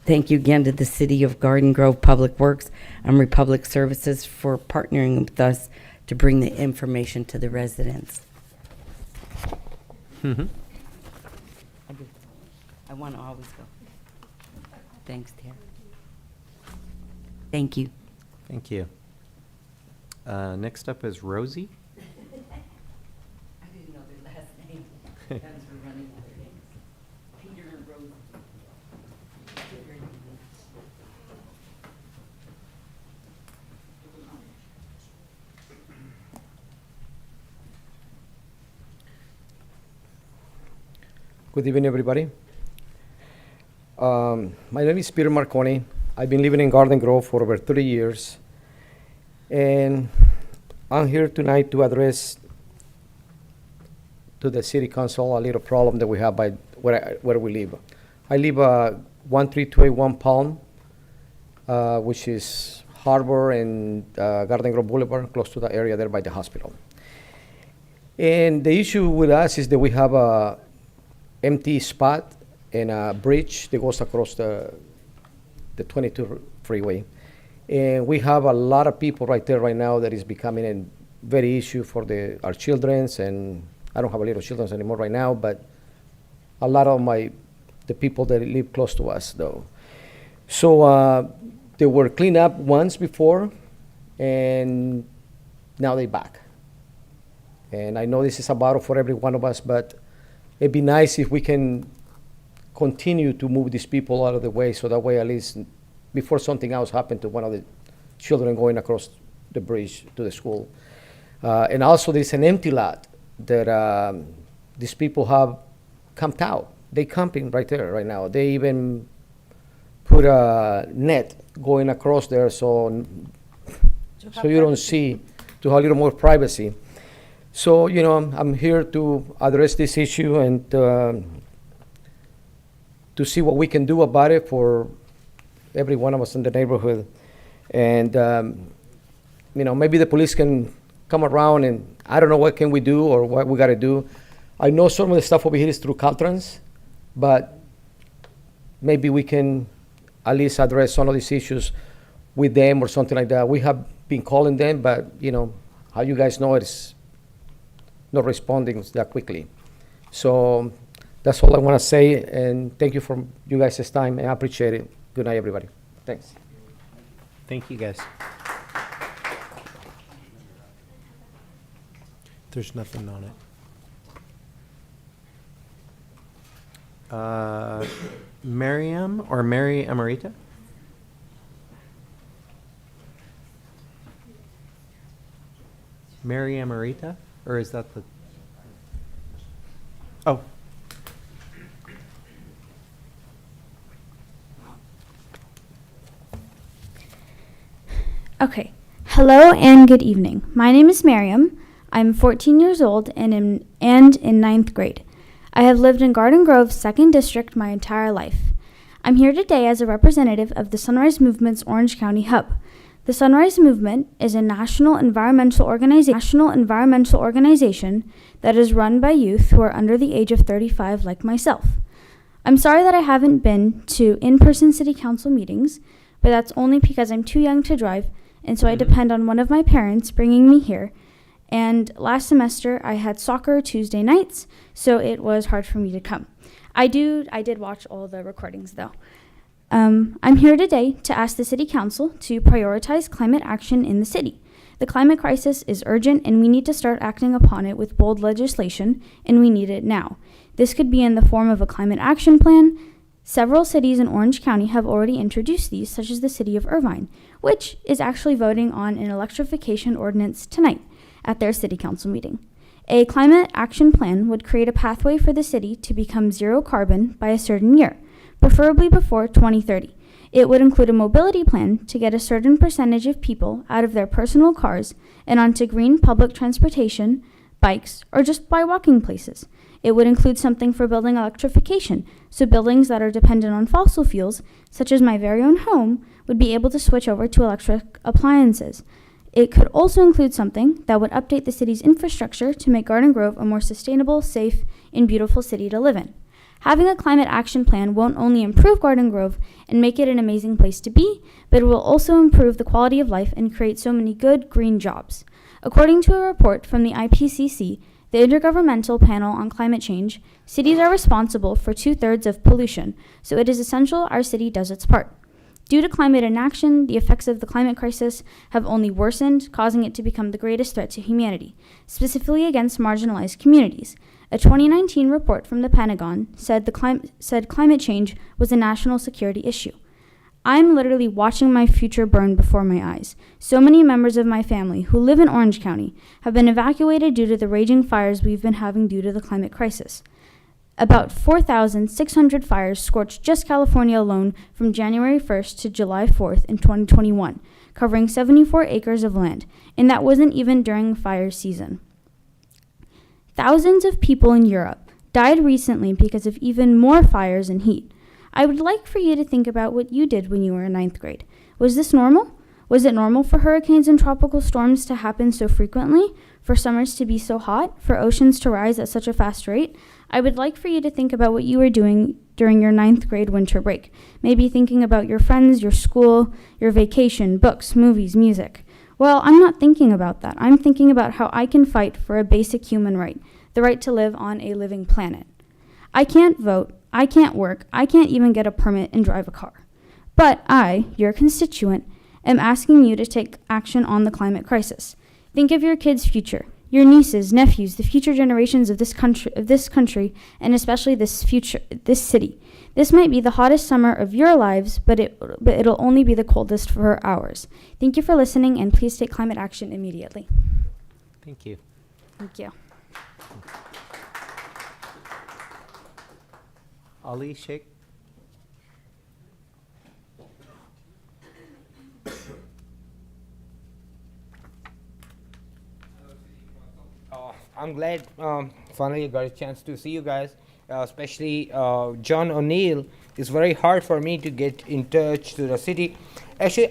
Thank you again to the City of Garden Grove Public Works and Republic Services for partnering with us to bring the information to the residents. Mm-hmm. I want to always go. Thanks, Tara. Thank you. Thank you. Next up is Rosie. I didn't know their last name. That's for running out of names. Peter and Rose. Good evening, everybody. My name is Peter Marconi. I've been living in Garden Grove for over 30 years. And I'm here tonight to address to the City Council a little problem that we have by where we live. I live 13281 Palm, which is Harbor and Garden Grove Boulevard, close to the area there by the hospital. And the issue with us is that we have a empty spot and a bridge that goes across the 22 freeway. And we have a lot of people right there right now that is becoming a very issue for our children's, and I don't have a little children anymore right now, but a lot of the people that live close to us though. So they were cleaned up once before, and now they're back. And I know this is a battle for every one of us, but it'd be nice if we can continue to move these people out of the way, so that way at least before something else happened to one of the children going across the bridge to the school. And also there's an empty lot that these people have camped out. They camping right there right now. They even put a net going across there so you don't see, to have a little more privacy. So, you know, I'm here to address this issue and to see what we can do about it for every one of us in the neighborhood. And, you know, maybe the police can come around, and I don't know what can we do or what we got to do. I know some of the stuff over here is through Caltrans, but maybe we can at least address some of these issues with them or something like that. We have been calling them, but, you know, how you guys know it's not responding that quickly. So that's all I want to say, and thank you for you guys' time, and I appreciate it. Good night, everybody. Thanks. Thank you, guys. There's nothing on it. Miriam or Mary Amarita? Mary Amarita? Or is that the... Oh. Okay. Hello and good evening. My name is Miriam. I'm 14 years old and in 9th grade. I have lived in Garden Grove 2nd District my entire life. I'm here today as a representative of the Sunrise Movement's Orange County Hub. The Sunrise Movement is a national environmental organization that is run by youth who are under the age of 35 like myself. I'm sorry that I haven't been to in-person city council meetings, but but that's only because I'm too young to drive, and so I depend on one of my parents bringing me here. And last semester, I had soccer Tuesday nights, so it was hard for me to come. I did watch all the recordings, though. I'm here today to ask the City Council to prioritize climate action in the city. The climate crisis is urgent, and we need to start acting upon it with bold legislation, and we need it now. This could be in the form of a climate action plan. Several cities in Orange County have already introduced these, such as the city of Irvine, which is actually voting on an electrification ordinance tonight at their city council meeting. A climate action plan would create a pathway for the city to become zero carbon by a certain year, preferably before 2030. It would include a mobility plan to get a certain percentage of people out of their personal cars and onto green public transportation, bikes, or just by walking places. It would include something for building electrification, so buildings that are dependent on fossil fuels, such as my very own home, would be able to switch over to electric appliances. It could also include something that would update the city's infrastructure to make Garden Grove a more sustainable, safe, and beautiful city to live in. Having a climate action plan won't only improve Garden Grove and make it an amazing place to be, but it will also improve the quality of life and create so many good green jobs. According to a report from the IPCC, the Intergovernmental Panel on Climate Change, cities are responsible for 2/3 of pollution, so it is essential our city does its part. Due to climate inaction, the effects of the climate crisis have only worsened, causing it to become the greatest threat to humanity, specifically against marginalized communities. A 2019 report from the Pentagon said climate change was a national security issue. I'm literally watching my future burn before my eyes. So many members of my family who live in Orange County have been evacuated due to the raging fires we've been having due to the climate crisis. About 4,600 fires scorched just California alone from January 1st to July 4th in 2021, covering 74 acres of land, and that wasn't even during fire season. Thousands of people in Europe died recently because of even more fires and heat. I would like for you to think about what you did when you were in 9th grade. Was this normal? Was it normal for hurricanes and tropical storms to happen so frequently? For summers to be so hot? For oceans to rise at such a fast rate? I would like for you to think about what you were doing during your 9th grade winter break. Maybe thinking about your friends, your school, your vacation, books, movies, music. Well, I'm not thinking about that. I'm thinking about how I can fight for a basic human right, the right to live on a living planet. I can't vote, I can't work, I can't even get a permit and drive a car. But I, your constituent, am asking you to take action on the climate crisis. Think of your kids' future, your nieces, nephews, the future generations of this country, and especially this city. This might be the hottest summer of your lives, but it'll only be the coldest for ours. Thank you for listening, and please take climate action immediately. Thank you. Thank you. Ali Sheikh. I'm glad finally got a chance to see you guys, especially John O'Neill. It's very hard for me to get in touch to the city. Actually,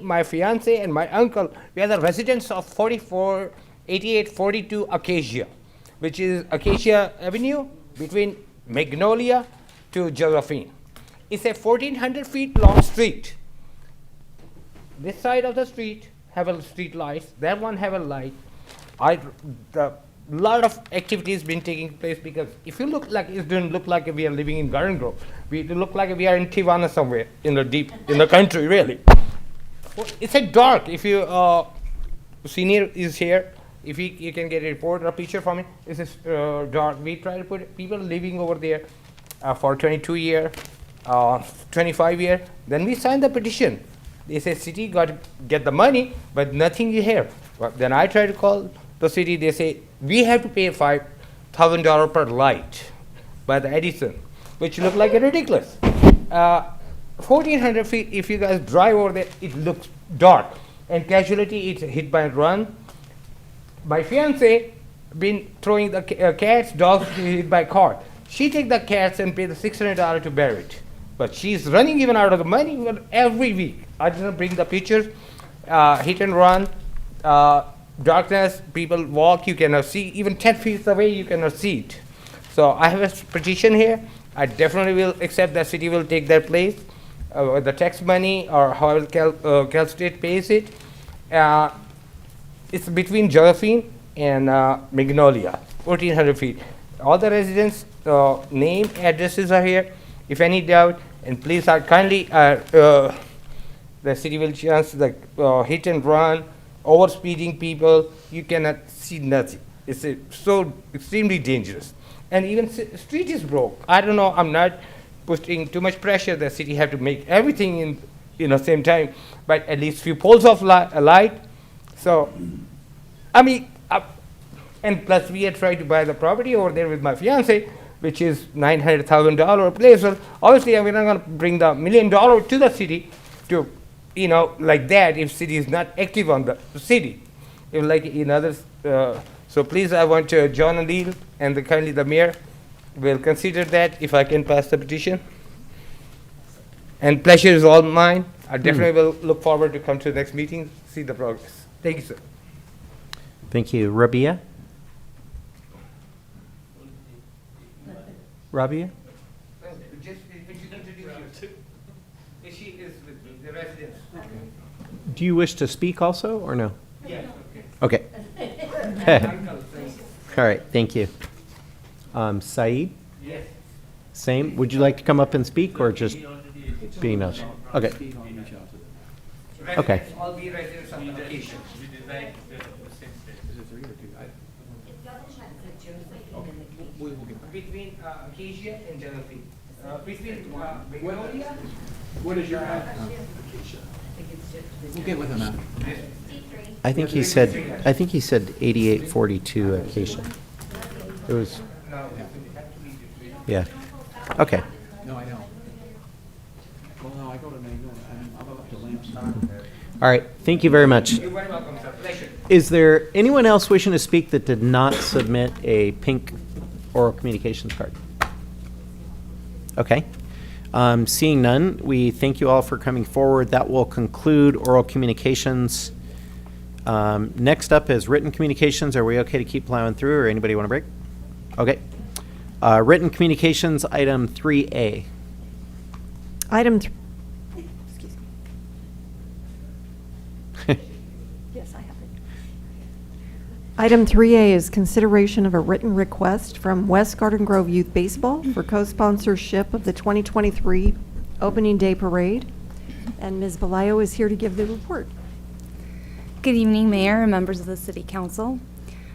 my fiance, and my uncle, we are the residents of 8842 Acacia, which is Acacia Avenue between Magnolia to Josephine. It's a 1,400 feet long street. This side of the street have a street lights, that one have a light. The lot of activities been taking place, because if you look like, it doesn't look like we are living in Garden Grove. We look like we are in Tijuana somewhere in the country, really. Well, it's a dark. If you senior is here, if you can get a report or a picture from it, this is dark. We try to put people living over there for 22 year, 25 year. Then we sign the petition. They say city got to get the money, but nothing you hear. Well, then I try to call the city. They say we have to pay $5,000 per light by the Edison, which look like a ridiculous. 1,400 feet. If you guys drive over there, it looks dark. And casualty, it's hit by and run. My fiance been throwing the cats, dogs hit by car. She take the cats and pay the $600 to bury it. But she's running even out of the money every week. I didn't bring the pictures. Hit and run, darkness, people walk, you cannot see. Even 10 feet away, you cannot see it. So I have a petition here. I definitely will accept that city will take their place. the tax money or however Cal State pays it. It's between Josephine and Magnolia, 1,400 feet. All the residents' name, addresses are here. If any doubt, and please kindly, the city will chance the hit and run, over speeding people. You cannot see nothing. It's so extremely dangerous. And even street is broke. I don't know. I'm not putting too much pressure. The city have to make everything in same time, but at least few poles of light. So, I mean, and plus we had tried to buy the property over there with my fiance, which is $900,000 place. Well, obviously, we're not going to bring the $1 million to the city to, like that if city is not active on the city. Like in others. So please, I want John and Neil and kindly the mayor will consider that if I can pass the petition. And pleasure is all mine. I definitely will look forward to come to the next meeting, see the progress. Thank you, sir. Thank you. Rabia? Rabia? Just introduce you. She is with the residents. Do you wish to speak also, or no? Yes. Okay. All right, thank you. Saeed? Yes. Same. Would you like to come up and speak, or just being us? Okay. Okay. Residents, all be residents of the location. Between Acacia and Josephine. Between Magnolia. What is your address? We'll get with him after. I think he said 8842 Acacia. It was. Yeah. Okay. No, I don't. Well, no, I go to Magnolia. I'm up to Lampstown. All right. Thank you very much. You're very welcome, sir. Pleasure. Is there anyone else wishing to speak that did not submit a pink oral communications card? Okay. Seeing none, we thank you all for coming forward. That will conclude oral communications. Next up is written communications. Are we okay to keep plowing through, or anybody want to break? Okay. Written communications, item 3A. Excuse me. Yes, I have it. Item 3A is consideration of a written request from West Garden Grove Youth Baseball for co-sponsorship of the 2023 Opening Day Parade. And Ms. Balayo is here to give the report. Good evening, Mayor and members of the City Council.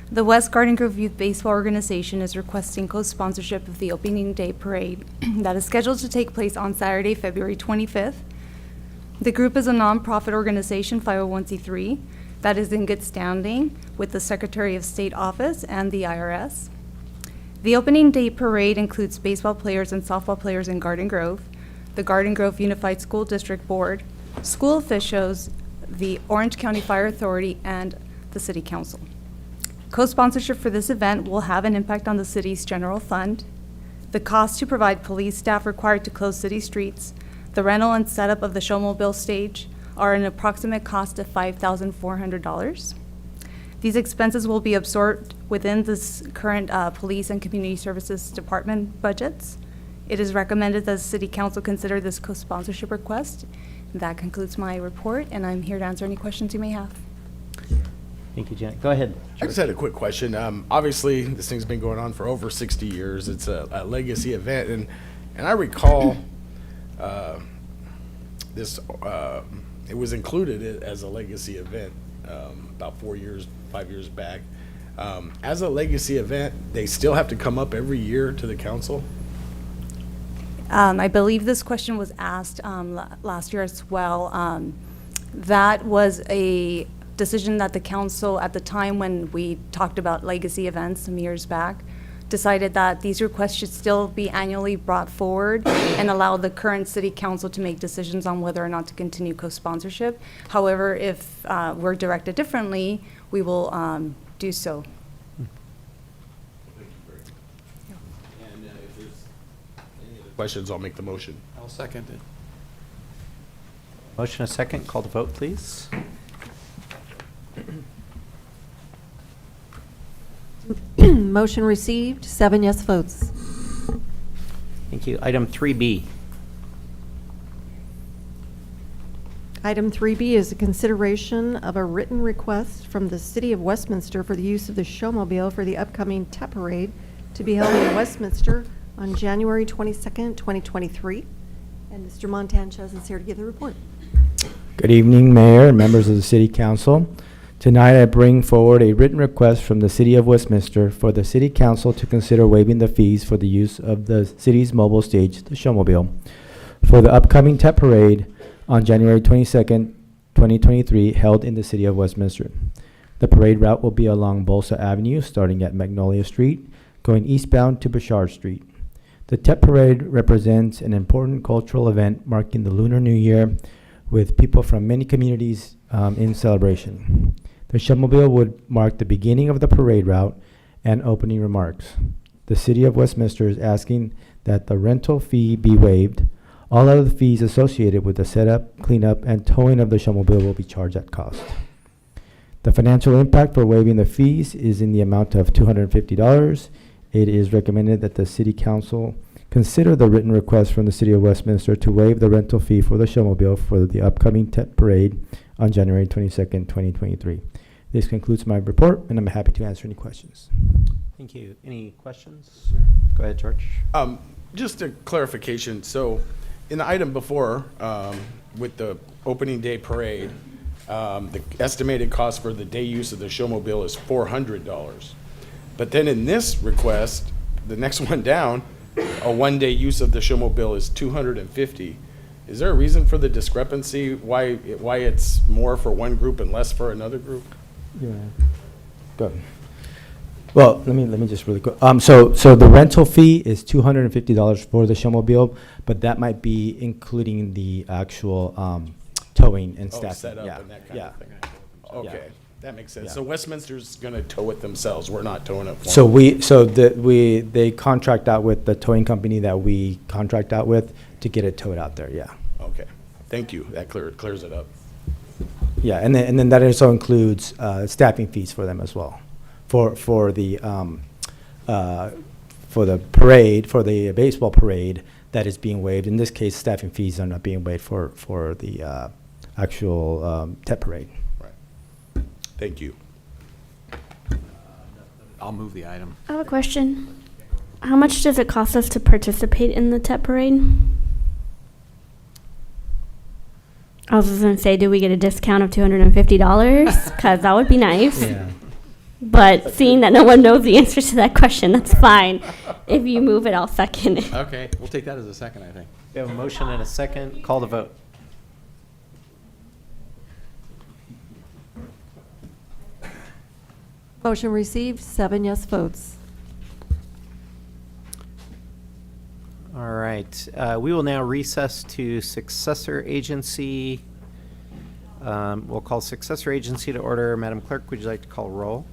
The West Garden Grove Youth Baseball Organization is requesting co-sponsorship of the Opening Day Parade that is scheduled to take place on Saturday, February 25th. The group is a nonprofit organization, 501c3, that is in good standing with the Secretary of State Office and the IRS. The Opening Day Parade includes baseball players and softball players in Garden Grove, the Garden Grove Unified School District Board, school officials, the Orange County Fire Authority, and the City Council. Co-sponsorship for this event will have an impact on the city's general fund. The cost to provide police staff required to close city streets, the rental and setup of the showmobile stage are an approximate cost of $5,400. These expenses will be absorbed within this current police and community services department budgets. It is recommended that the City Council consider this co-sponsorship request. That concludes my report, and I'm here to answer any questions you may have. Thank you, Janet. Go ahead. I just had a quick question. Obviously, this thing's been going on for over 60 years. It's a legacy event, and I recall this. It was included as a legacy event about 5 years back. As a legacy event, they still have to come up every year to the council? I believe this question was asked last year as well. That was a decision that the council, at the time when we talked about legacy events some years back, decided that these requests should still be annually brought forward and allow the current city council to make decisions on whether or not to continue co-sponsorship. However, if we're directed differently, we will do so. And if there's any other questions, I'll make the motion. I'll second it. Motion a second. Call the vote, please. Motion received, 7 yes votes. Thank you. Item 3B. Item 3B is a consideration of a written request from the City of Westminster for the use of the showmobile for the upcoming Tet Parade to be held in Westminster on January 22nd, 2023. And Mr. Montanchez is here to give the report. Good evening, Mayor and members of the City Council. Tonight I bring forward a written request from the City of Westminster for the City Council to consider waiving the fees for the use of the city's mobile stage, the showmobile, for the upcoming Tet Parade on January 22nd, 2023, held in the City of Westminster. The parade route will be along Bolsa Avenue, starting at Magnolia Street, going eastbound to Bouchard Street. The Tet Parade represents an important cultural event marking the Lunar New Year, with people from many communities in celebration. The showmobile would mark the beginning of the parade route and opening remarks. The City of Westminster is asking that the rental fee be waived. All other fees associated with the setup, cleanup, and towing of the showmobile will be charged at cost. The financial impact for waiving the fees is in the amount of $250. It is recommended that the City Council consider the written request from the City of Westminster to waive the rental fee for the showmobile for the upcoming Tet Parade on January 22nd, 2023. This concludes my report, and I'm happy to answer any questions. Thank you. Any questions? Go ahead, George. Just a clarification. So in the item before, with the opening day parade, the estimated cost for the day use of the showmobile is $400. But then in this request, the next one down, a one-day use of the showmobile is $250. Is there a reason for the discrepancy? Why it's more for one group and less for another group? Yeah. Go ahead. Well, let me just really quick. So the rental fee is $250 for the showmobile, but that might be including the actual towing and staffing. Setup Yeah. and that kind Yeah. of thing. Okay. Yeah. That makes sense. Yeah. So Westminster's going to tow it themselves. We're not towing it for So them. they contract out with the towing company that we contract out with to get it towed out there. Yeah. Okay. Thank you. That clears it up. Yeah, and then that also includes staffing fees for them as well, for the parade, for the baseball parade that is being waived. In this case, staffing fees are not being waived for the actual Tet Parade. Right. Thank you. I'll move the item. I have a question. How much does it cost us to participate in the Tet Parade? I was just gonna say, do we get a discount of $250? Because that would be nice. Yeah. But seeing that no one knows the answer to that question, that's fine. If you move it, I'll second it. Okay, we'll take that as a second, I think. We have a motion and a second. Call the vote. Motion received, 7 yes votes. All right. We will now recess to successor agency. We'll call successor agency to order. Madam Clerk, would you like to call roll?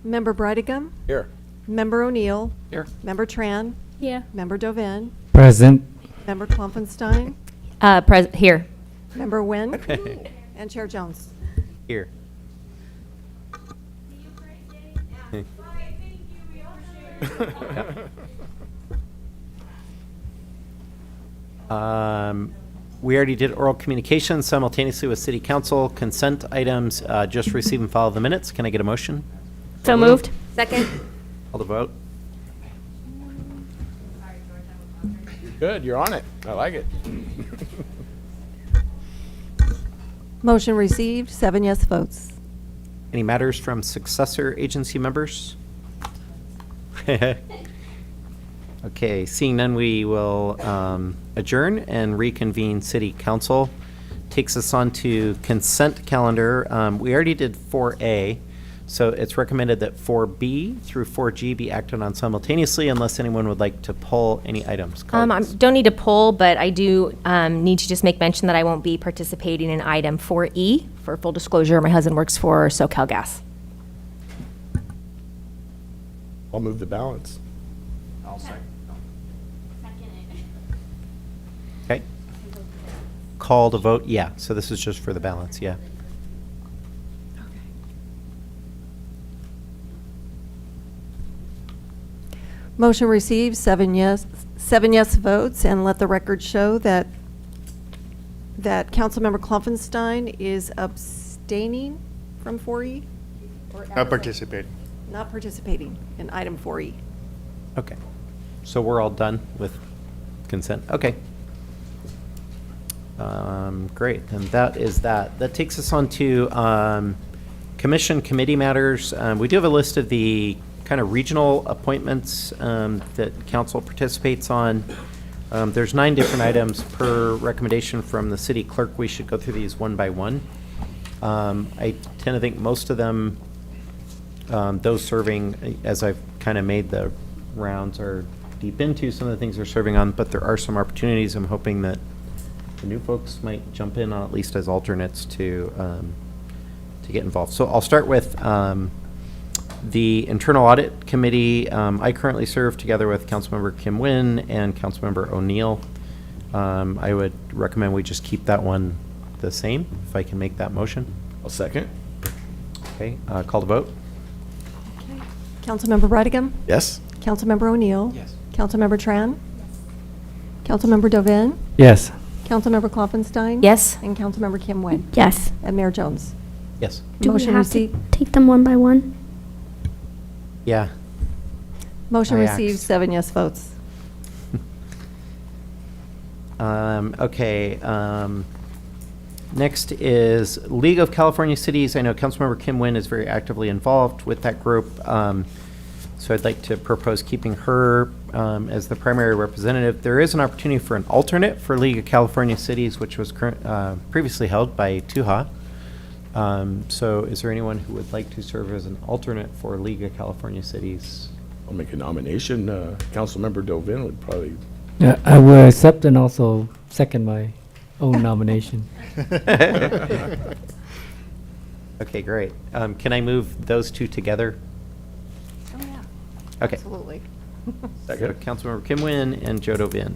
Member Brightigam? Here. Member O'Neill? Here. Member Tran? Yeah. Member Dovin? Present. Member Klopfenstein? Here. Member Nguyen? And Chair Jones. Here. We already did oral communication simultaneously with City Council. Consent items, just receive and follow the minutes. Can I get a motion? So moved. Second. Call the vote. Good. You're on it. I like it. Motion received, 7 yes votes. Any matters from successor agency members? Okay, seeing none, we will adjourn and reconvene City Council. Takes us on to consent calendar. We already did 4A, so it's recommended that 4B through 4G be acted on simultaneously unless anyone would like to pull any items. I don't need to pull, but I do need to just make mention that I won't be participating in item 4E. For full disclosure, my husband works for SoCalGas. I'll move the balance. I'll second. Okay. Call to vote, yeah. So this is just for the balance, yeah. Motion received, 7 yes votes, and let the record show that that Councilmember Klopfenstein is abstaining from 4E? Or Not participating. Not participating in item 4E. Okay. So we're all done with consent? Okay. Great, and that is that. That takes us on to commission committee matters. We do have a list of the kind of regional appointments that council participates on. There's 9 different items per recommendation from the city clerk. We should go through these one by one. I tend to think most of them, those serving, as I've kind of made the rounds, are deep into some of the things they're serving on, but there are some opportunities. I'm hoping that the new folks might jump in on at least as alternates to get involved. So I'll start with the Internal Audit Committee. I currently serve together with Councilmember Kim Nguyen and Councilmember O'Neill. I would recommend we just keep that one the same, if I can make that motion. I'll second. Okay, call the vote. Okay. Councilmember Brigham? Yes. Councilmember O'Neill? Yes. Councilmember Tran? Councilmember Dovin? Yes. Councilmember Klopfenstein? Yes. And Councilmember Kim Nguyen? Yes. And Mayor Jones? Yes. Do we Motion have received. to take them one by one? Yeah. Motion I received, axed. 7 yes votes. Okay. Next is League of California Cities. I know Councilmember Kim Nguyen is very actively involved with that group. So I'd like to propose keeping her as the primary representative. There is an opportunity for an alternate for League of California Cities, which was previously held by Tuha. So is there anyone who would like to serve as an alternate for League of California Cities? I'll make a nomination. Councilmember Dovin would probably. Yeah, I will accept and also second my own nomination. Okay, great. Can I move those two together? Oh, yeah. Okay. Absolutely. So Councilmember Kim Nguyen and Joe Dovin.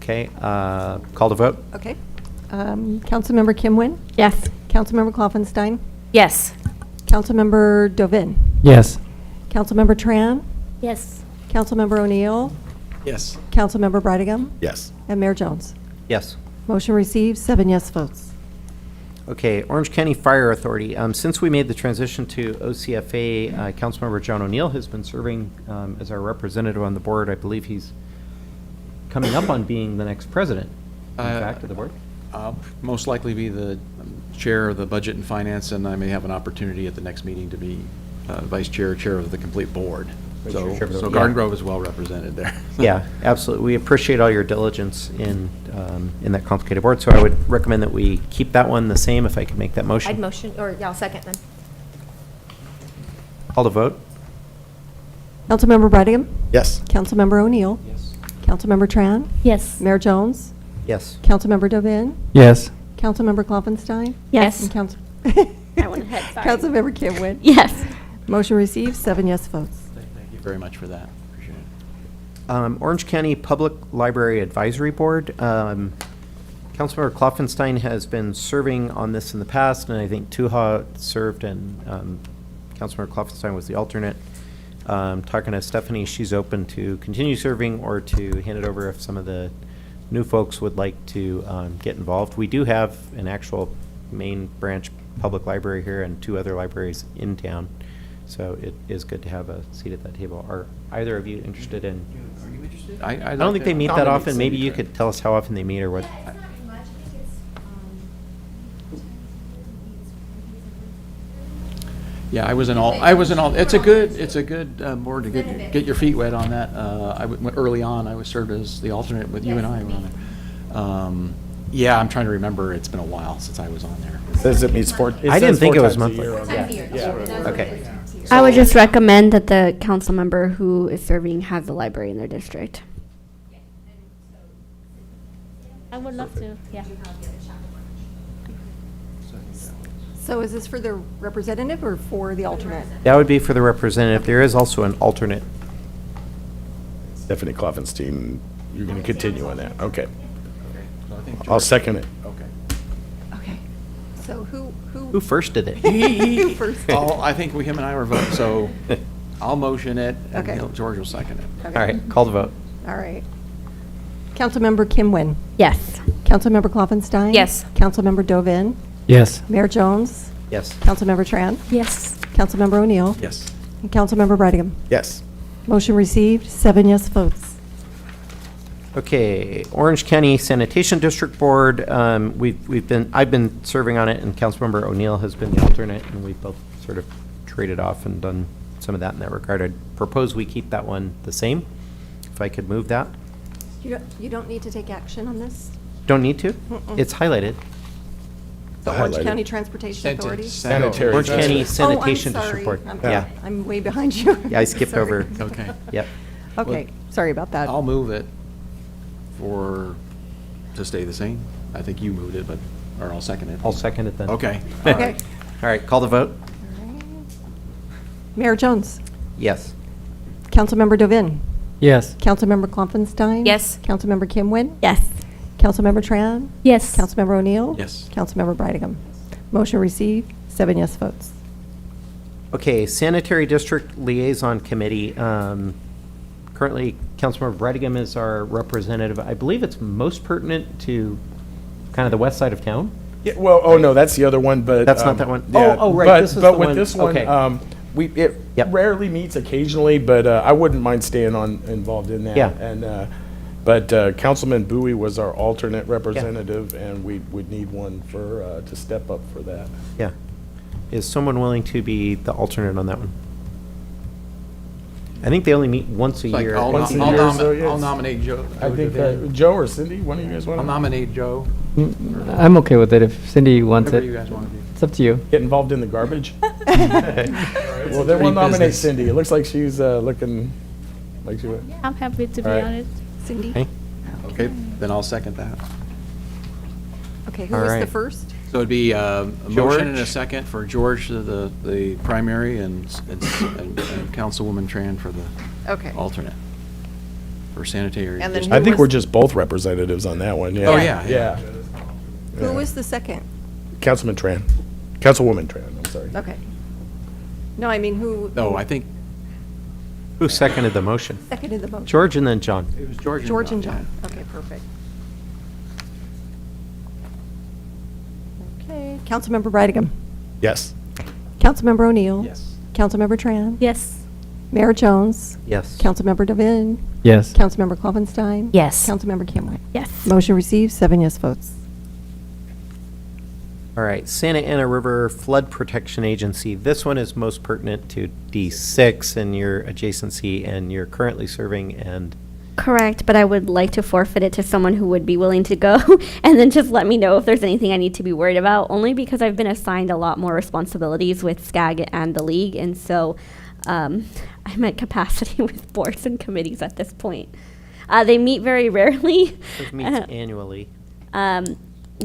Okay, call to vote? Okay. Councilmember Kim Nguyen? Yes. Councilmember Klopfenstein? Yes. Councilmember Dovin? Yes. Councilmember Tran? Yes. Councilmember O'Neill? Yes. Councilmember Brigham? Yes. And Mayor Jones? Yes. Motion received, 7 yes votes. Okay, Orange County Fire Authority. Since we made the transition to OCFA, Councilmember John O'Neill has been serving as our representative on the board. I believe he's coming up on being the next president, in fact, of the board. I'll most likely be the chair of the Budget and Finance, and I may have an opportunity at the next meeting to be vice chair, chair of the complete board. So Garden Grove is well represented there. Yeah, absolutely. We appreciate all your diligence in that complicated board, so I would recommend that we keep that one the same, if I could make that motion. I'd motion, or yeah, I'll second then. Call to vote? Councilmember Brigham? Yes. Councilmember O'Neill? Yes. Councilmember Tran? Yes. Mayor Jones? Yes. Councilmember Dovin? Yes. Councilmember Klopfenstein? Yes. And Council. I went ahead, sorry. Councilmember Kim Nguyen? Yes. Motion received, 7 yes votes. Thank you very much for that. Appreciate it. Orange County Public Library Advisory Board. Councilmember Klopfenstein has been serving on this in the past, and I think Tuha served, and Councilmember Klopfenstein was the alternate. Talking to Stephanie, she's open to continue serving or to hand it over if some of the new folks would like to get involved. We do have an actual main branch public library here and 2 other libraries in town, so it is good to have a seat at that table. Are either of you interested in? Are you interested? I don't think they meet that often. Maybe you could tell us how often they meet or what. Yeah, I was in all, it's a good board to get your feet wet on that. Early on, I was served as the alternate with you and I were on there. Yeah, I'm trying to remember. It's been a while since I was on there. Says it meets 4. I didn't think it was monthly. Yeah. Okay. I would just recommend that the council member who is serving has the library in their district. I would love to, yeah. So is this for the representative or for the alternate? That would be for the representative. There is also an alternate. Stephanie Klopfenstein, you're going to continue on that. Okay. So I think I'll George- second it. Okay. Okay. So who? Who first did it? Who first? I think him and I were voting, so I'll motion it, and Okay. George will second it. All right, call the vote. All right. Councilmember Kim Nguyen? Yes. Councilmember Klopfenstein? Yes. Councilmember Dovin? Yes. Mayor Jones? Yes. Councilmember Tran? Yes. Councilmember O'Neill? Yes. And Councilmember Brightingham. Yes. Motion received, 7 yes votes. Okay, Orange County Sanitation District Board, I've been serving on it, and Councilmember O'Neill has been the alternate, and we've both sort of traded off and done some of that in that regard. I'd propose we keep that one the same, if I could move that. You don't need to take action on this? Don't need to? Mm-mm. It's highlighted. The Orange County Transportation Authority? Sanitary. Orange County Sanitation Oh, I'm District sorry. Board. I'm- Yeah. I'm way behind you. Yeah, I skipped Sorry. over. Okay. Yep. Okay, sorry about that. I'll move it to stay the same. I think you moved it, or I'll second it. I'll second it then. Okay. Okay. All right, call the vote. Mayor Jones? Yes. Councilmember Dovin? Yes. Councilmember Klopfenstein? Yes. Councilmember Kimwin? Yes. Councilmember Tran? Yes. Councilmember O'Neill? Yes. Councilmember Brightingham. Motion received, 7 yes votes. Okay, Sanitary District Liaison Committee. Currently, Councilmember Brightingham is our representative. I believe it's most pertinent to kind of the west side of town. Yeah, well, oh no, that's the other one, but. That's not that one? Yeah, Oh, right, But, this is but the with one- this one, okay. it Yep. rarely meets occasionally, but I wouldn't mind staying involved in that. Yeah. And, but Councilman Bowie was our alternate representative, and we would need one to step up for that. Yeah. Is someone willing to be the alternate on that one? I think they only meet once a year. Once a I'll year, so yes. nominate Joe. I think Joe or Cindy, one of you guys want I'll to? nominate Joe. I'm okay with it if Cindy wants Whatever it. you guys want to do. It's up to you. Get involved in the garbage? Well, then Pretty we'll nominate business. Cindy. It looks like she's looking like she would. I'm happy to be All right. honest. Cindy? Okay. Okay, then I'll second that. Okay, who All was the right. first? So it'd be a motion and a George? second for George, the primary, and Councilwoman Tran for the Okay. alternate for sanitary. And then district. I think was- we're just both representatives on that one, yeah. Oh, yeah, Yeah. Who was the second? Councilman Tran. Councilwoman Tran, I'm sorry. Okay. No, I mean, who? No, I think Who seconded the motion? Seconded the motion. George and then John. it was George. George and yeah. John. Okay, perfect. Okay, Councilmember Brightingham. Yes. Councilmember O'Neill. Yes. Councilmember Tran. Yes. Mayor Jones. Yes. Councilmember Dovin. Yes. Councilmember Klopfenstein. Yes. Councilmember Kimwin. Yes. Motion received, 7 yes votes. All right, Santa Ana River Flood Protection Agency. This one is most pertinent to D6 and your adjacency, and you're currently serving, and Correct, but I would like to forfeit it to someone who would be willing to go and then just let me know if there's anything I need to be worried about, only because I've been assigned a lot more responsibilities with SCAG and the league, and so I'm at capacity with boards and committees at this point. They meet very rarely. it meets annually.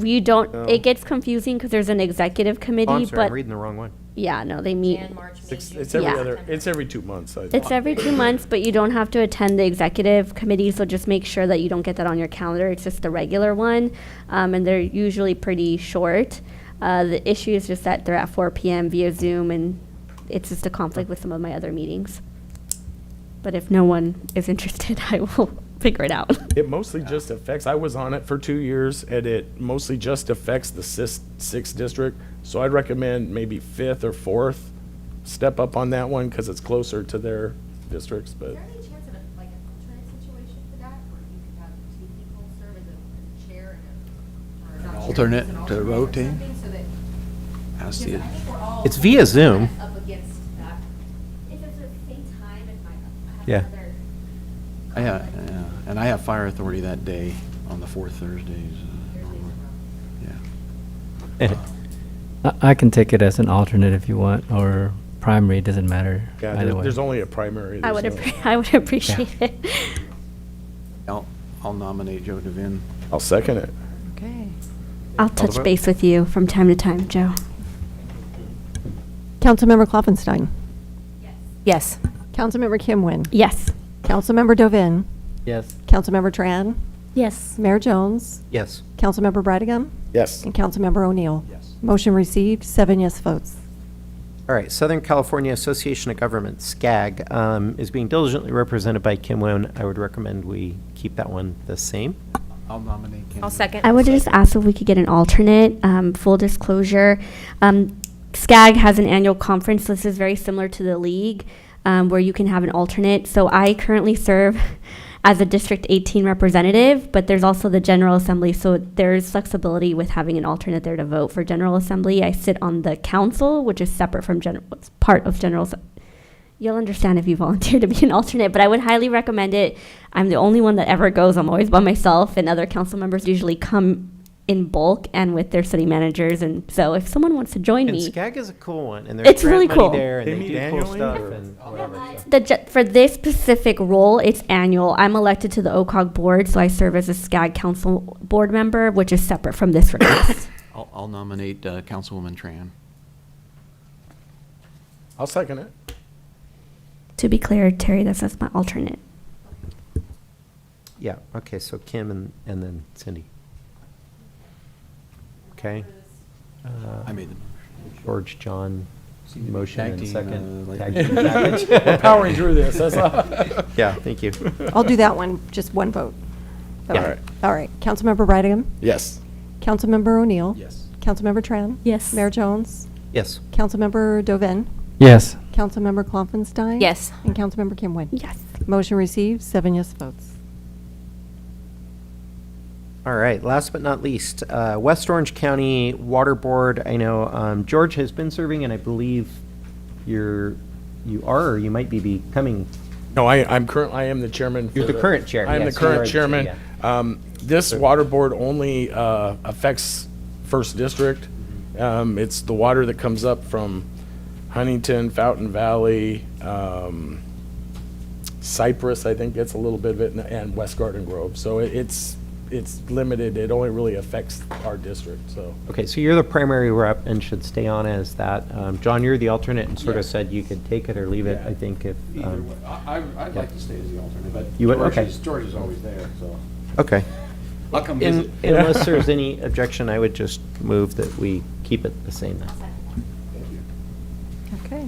You don't, Oh. it gets confusing because there's an executive committee, Oh, I'm sorry, but I'm reading the wrong one. yeah, no, they meet. It's every Yeah. it's every 2 months. I think. It's every 2 months, but you don't have to attend the executive committee, so just make sure that you don't get that on your calendar. It's just the regular one, and they're usually pretty short. The issue is just that they're at 4 p.m. via Zoom, and it's just a conflict with some of my other meetings. But if no one is interested, I will figure it out. It mostly just affects, I was on it for 2 years, and it mostly just affects the 6th district. So I'd recommend maybe 5th or 4th, step up on that one, because it's closer to their districts, but. Alternate to rotate? Ask the- It's via Zoom. Yeah. And I have fire authority that day on the 4th Thursdays. Yeah. I can take it as an alternate if you want, or primary, it doesn't matter. Yeah, either way. there's only a primary. I there's would, no- I would appreciate it. I'll nominate Joe Devin. I'll second it. Okay. I'll Call the touch vote. base with you from time to time, Joe. Councilmember Klopfenstein. Yes. Councilmember Kimwin. Yes. Councilmember Dovin. Yes. Councilmember Tran. Yes. Mayor Jones. Yes. Councilmember Brightingham. Yes. And Councilmember O'Neill. Yes. Motion received, 7 yes votes. All right, Southern California Association of Governments, SCAG, is being diligently represented by Kim Wynn. I would recommend we keep that one the same. I'll nominate Kim. I'll second. I would just ask if we could get an alternate. Full disclosure, SCAG has an annual conference. This is very similar to the league, where you can have an alternate. So I currently serve as a District 18 representative, but there's also the General Assembly. So there's flexibility with having an alternate there to vote for General Assembly. I sit on the council, which is separate from it's part of General Assembly. You'll understand if you volunteer to be an alternate, but I would highly recommend it. I'm the only one that ever goes. I'm always by myself, and other council members usually come in bulk and with their city managers. And so if someone wants to join And me, SCAG is a cool one, and there's it's really grant money cool. there, and They they meet do cool annually, stuff or- and whatever. for this specific role, it's annual. I'm elected to the OCOG board, so I serve as a SCAG council board member, which is separate from this request. I'll nominate Councilwoman Tran. I'll second it. To be clear, Terry, this is my alternate. Yeah, okay, so Kim and then Cindy. Okay. I made the George, John, motion Tag and team, second. like- Tag team package. We're powering through this, that's all. Yeah, thank you. I'll do that one, just one vote. Yeah. Okay. All right. Councilmember Brightingham? Yes. Councilmember O'Neill? Yes. Councilmember Tran? Yes. Mayor Jones? Yes. Councilmember Dovin? Yes. Councilmember Klopfenstein? Yes. And Councilmember Kim Nguyen? Yes. Motion received, 7 yes votes. All right, last but not least, West Orange County Water Board. I know George has been serving, and I believe you are, or you might be becoming. No, I am the chairman. You're the current chair, I am yes, the you are current the chairman. chair, This water board only affects First District. It's the water that comes up from Huntington, Fountain Valley, Cypress, I think gets a little bit of it, and West Garden Grove. So it's limited. It only really affects our district, so. Okay, so you're the primary rep and should stay on as that. John, you're the alternate and sort of Yes. said you could take it or leave it, I think, if. Either way. I'd yeah. like to stay as the alternate, but You would? George Okay. George is always there, so. Okay. I'll come In- visit. Unless there's any objection, I would just move that we keep it the same then. Okay.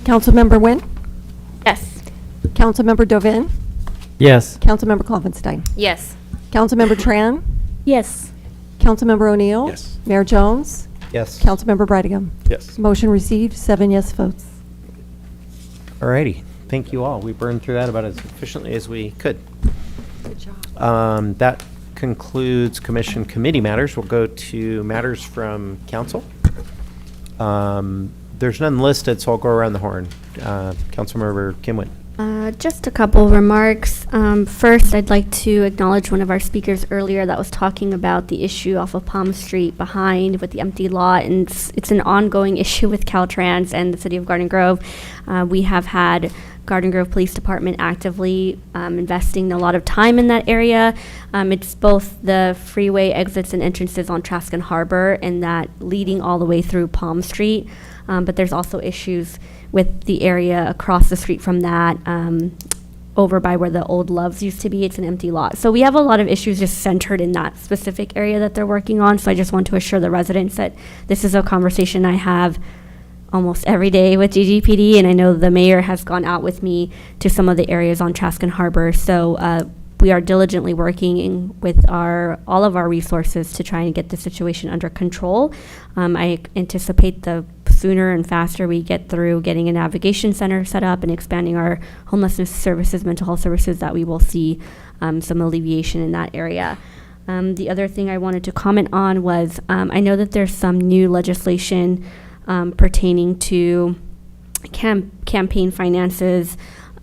Councilmember Nguyen? Yes. Councilmember Dovin? Yes. Councilmember Klopfenstein? Yes. Councilmember Tran? Yes. Councilmember O'Neill? Yes. Mayor Jones? Yes. Councilmember Brightingham? Yes. Motion received, 7 yes votes. All righty. Thank you all. We burned through that about as efficiently as we could. Good job. That concludes commission committee matters. We'll go to matters from council. There's none listed, so I'll go around the horn. Councilmember Kim Nguyen. Just a couple remarks. First, I'd like to acknowledge one of our speakers earlier that was talking about the issue off of Palm Street behind with the empty lot, and it's an ongoing issue with Caltrans and the City of Garden Grove. We have had Garden Grove Police Department actively investing a lot of time in that area. It's both the freeway exits and entrances on Trask and Harbor and that leading all the way through Palm Street. But there's also issues with the area across the street from that, over by where the old Loves used to be. It's an empty lot. So we have a lot of issues just centered in that specific area that they're working on. So I just want to assure the residents that this is a conversation I have almost every day with GGPD, and I know the mayor has gone out with me to some of the areas on Trask and Harbor. So we are diligently working with all of our resources to try and get the situation under control. I anticipate the sooner and faster we get through getting a navigation center set up and expanding our homelessness services, mental health services, that we will see some alleviation in that area. The other thing I wanted to comment on was I know that there's some new legislation pertaining to campaign finances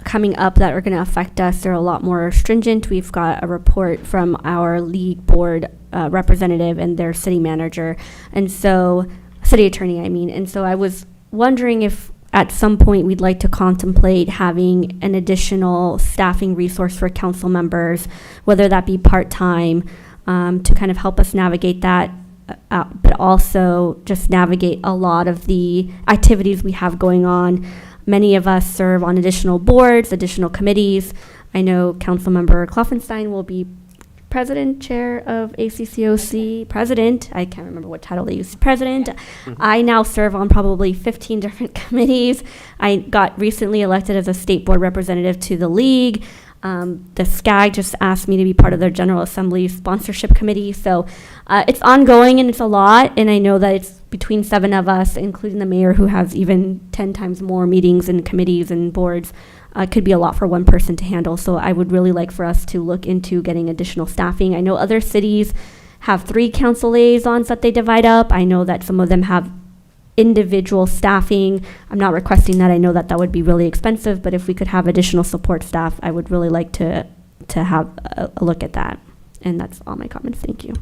coming up that are going to affect us. They're a lot more stringent. We've got a report from our league board representative and their city manager, and so city attorney, I mean. And so I was wondering if at some point we'd like to contemplate having an additional staffing resource for council members, whether that be part-time, to kind of help us navigate that, but also just navigate a lot of the activities we have going on. Many of us serve on additional boards, additional committees. I know Councilmember Klopfenstein will be president, chair of ACCOC, president. I can't remember what title they use, president. I now serve on probably 15 different committees. I got recently elected as a state board representative to the league. The SCAG just asked me to be part of their General Assembly sponsorship committee. So it's ongoing and it's a lot. And I know that it's between 7 of us, including the mayor, who has even 10 times more meetings and committees and boards. It could be a lot for one person to handle. So I would really like for us to look into getting additional staffing. I know other cities have 3 council liaisons that they divide up. I know that some of them have individual staffing. I'm not requesting that. I know that that would be really expensive, but if we could have additional support staff, I would really like to have a look at that. And that's all my comments. Thank you.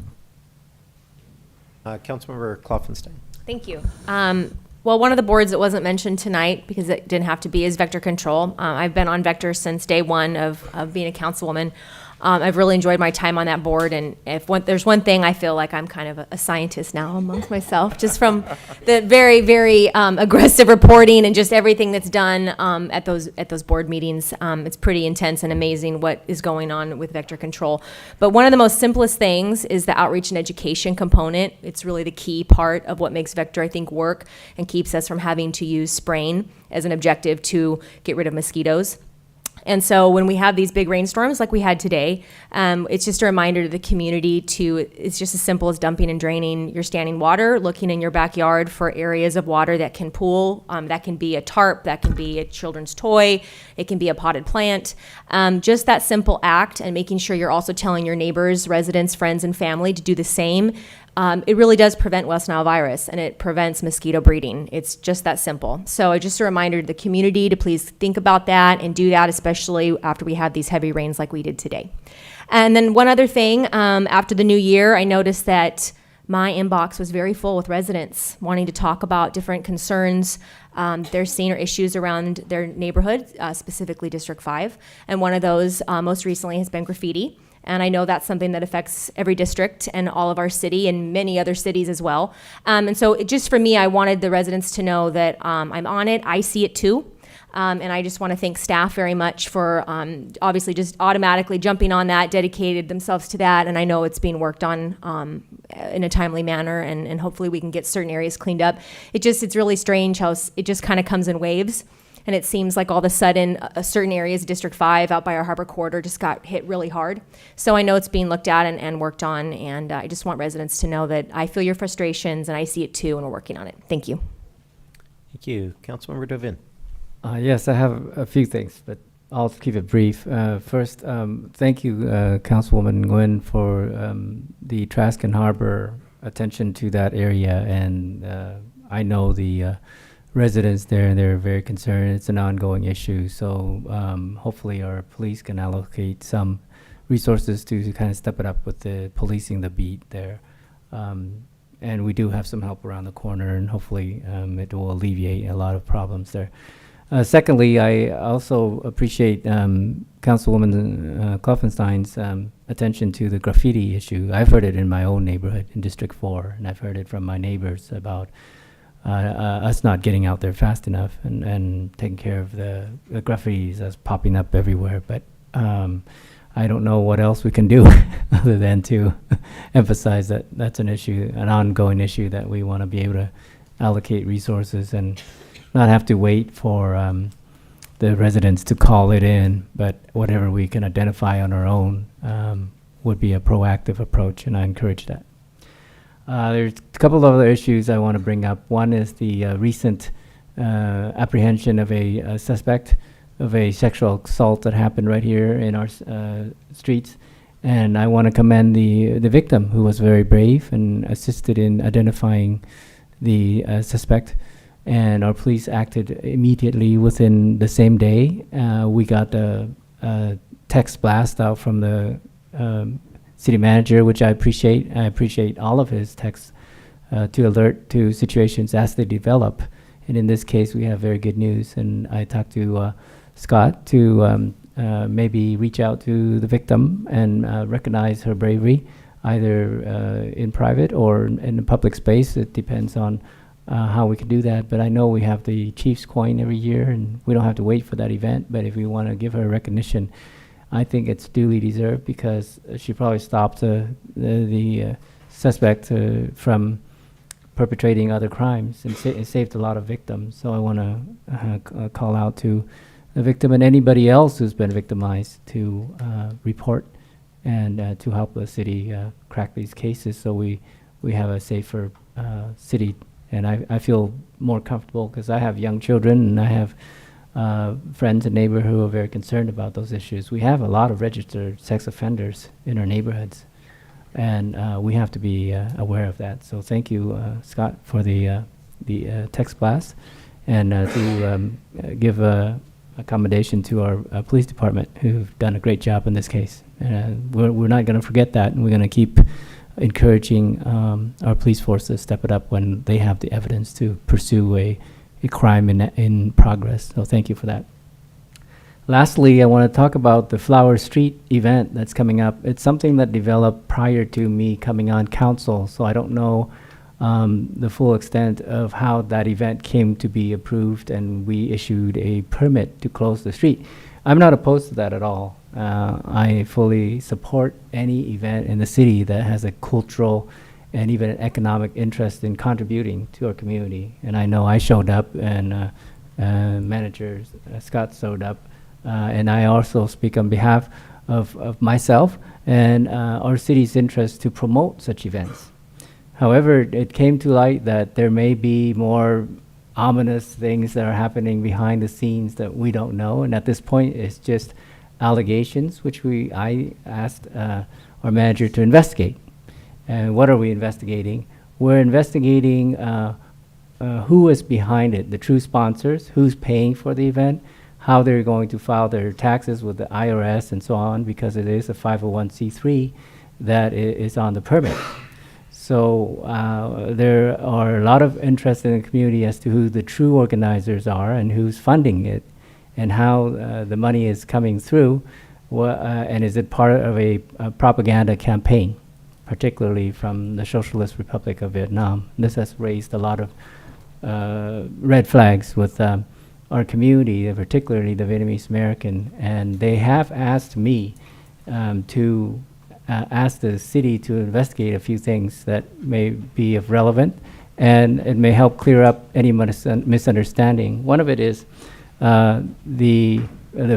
Councilmember Klopfenstein. Thank you. Well, one of the boards that wasn't mentioned tonight, because it didn't have to be, is Vector Control. I've been on Vector since day one of being a councilwoman. I've really enjoyed my time on that board, and if there's one thing, I feel like I'm kind of a scientist now amongst myself, just from the very, very aggressive reporting and just everything that's done at those board meetings. It's pretty intense and amazing what is going on with Vector Control. But one of the most simplest things is the outreach and education component. It's really the key part of what makes Vector, I think, work and keeps us from having to use spraying as an objective to get rid of mosquitoes. And so when we have these big rainstorms like we had today, it's just a reminder to the community it's just as simple as dumping and draining your standing water, looking in your backyard for areas of water that can pool. That can be a tarp, that can be a children's toy, it can be a potted plant. Just that simple act, and making sure you're also telling your neighbors, residents, friends, and family to do the same. It really does prevent West Nile virus, and it prevents mosquito breeding. It's just that simple. So just a reminder to the community to please think about that and do that, especially after we have these heavy rains like we did today. And then one other thing, after the new year, I noticed that my inbox was very full with residents wanting to talk about different concerns they're seeing or issues around their neighborhood, specifically District 5. And one of those most recently has been graffiti. And I know that's something that affects every district and all of our city and many other cities as well. And so just for me, I wanted the residents to know that I'm on it. I see it too. And I just want to thank staff very much for obviously just automatically jumping on that, dedicated themselves to that. And I know it's being worked on in a timely manner, and hopefully we can get certain areas cleaned up. It's really strange how it just kind of comes in waves. And it seems like all of a sudden, certain areas, District 5 out by our harbor corridor, just got hit really hard. So I know it's being looked at and worked on, and I just want residents to know that I feel your frustrations, and I see it too, and we're working on it. Thank you. Thank you. Councilmember Dovin. Yes, I have a few things, but I'll keep it brief. First, thank you, Councilwoman Nguyen, for the Trascan Harbor attention to that area, and I know the residents there, and they're very concerned. It's an ongoing issue, so hopefully our police can allocate some resources to kind of step it up with the policing the beat there. And we do have some help around the corner, and hopefully it will alleviate a lot of problems there. Secondly, I also appreciate Councilwoman Klopfenstein's attention to the graffiti issue. I've heard it in my own neighborhood in District 4, and I've heard it from my neighbors about us not getting out there fast enough and taking care of the graffitis that's popping up everywhere. But I don't know what else we can do other than to emphasize that that's an issue, an ongoing issue that we want to be able to allocate resources and not have to wait for the residents to call it in, but whatever we can identify on our own would be a proactive approach, and I encourage that. There's a couple of other issues I want to bring up. One is the recent apprehension of a suspect of a sexual assault that happened right here in our streets. And I want to commend the victim, who was very brave and assisted in identifying the suspect. And our police acted immediately within the same day. We got a text blast out from the city manager, which I appreciate. I appreciate all of his texts to alert to situations as they develop. And in this case, we have very good news. And I talked to Scott to maybe reach out to the victim and recognize her bravery, either in private or in a public space. It depends on how we can do that. But I know we have the Chiefs coin every year, and we don't have to wait for that event. But if we want to give her recognition, I think it's duly deserved, because she probably stopped the suspect from perpetrating other crimes and saved a lot of victims. So I want to call out to the victim and anybody else who's been victimized to report and to help the city crack these cases so we have a safer city. And I feel more comfortable because I have young children and I have friends and neighbors who are very concerned about those issues. We have a lot of registered sex offenders in our neighborhoods, and we have to be aware of that. So thank you, Scott, for the text blast, and to give a accommodation to our police department, who've done a great job in this case. We're not going to forget that, and we're going to keep encouraging our police force to step it up when they have the evidence to pursue a crime in progress. So thank you for that. Lastly, I want to talk about the Flower Street event that's coming up. It's something that developed prior to me coming on council, so I don't know the full extent of how that event came to be approved, and we issued a permit to close the street. I'm not opposed to that at all. I fully support any event in the city that has a cultural and even an economic interest in contributing to our community. And I know I showed up, and Manager Scott showed up, and I also speak on behalf of myself and our city's interest to promote such events. However, it came to light that there may be more ominous things that are happening behind the scenes that we don't know, and at this point it's just allegations, which I asked our manager to investigate. And what are we investigating? We're investigating who is behind it, the true sponsors, who's paying for the event, how they're going to file their taxes with the IRS and so on, because it is a 501c3 that is on the permit. So there are a lot of interest in the community as to who the true organizers are and who's funding it, and how the money is coming through, and is it part of a propaganda campaign, particularly from the Socialist Republic of Vietnam. This has raised a lot of red flags with our community, particularly the Vietnamese American, and they have asked me to ask the city to investigate a few things that may be of relevant, and it may help clear up any misunderstanding. One of it is the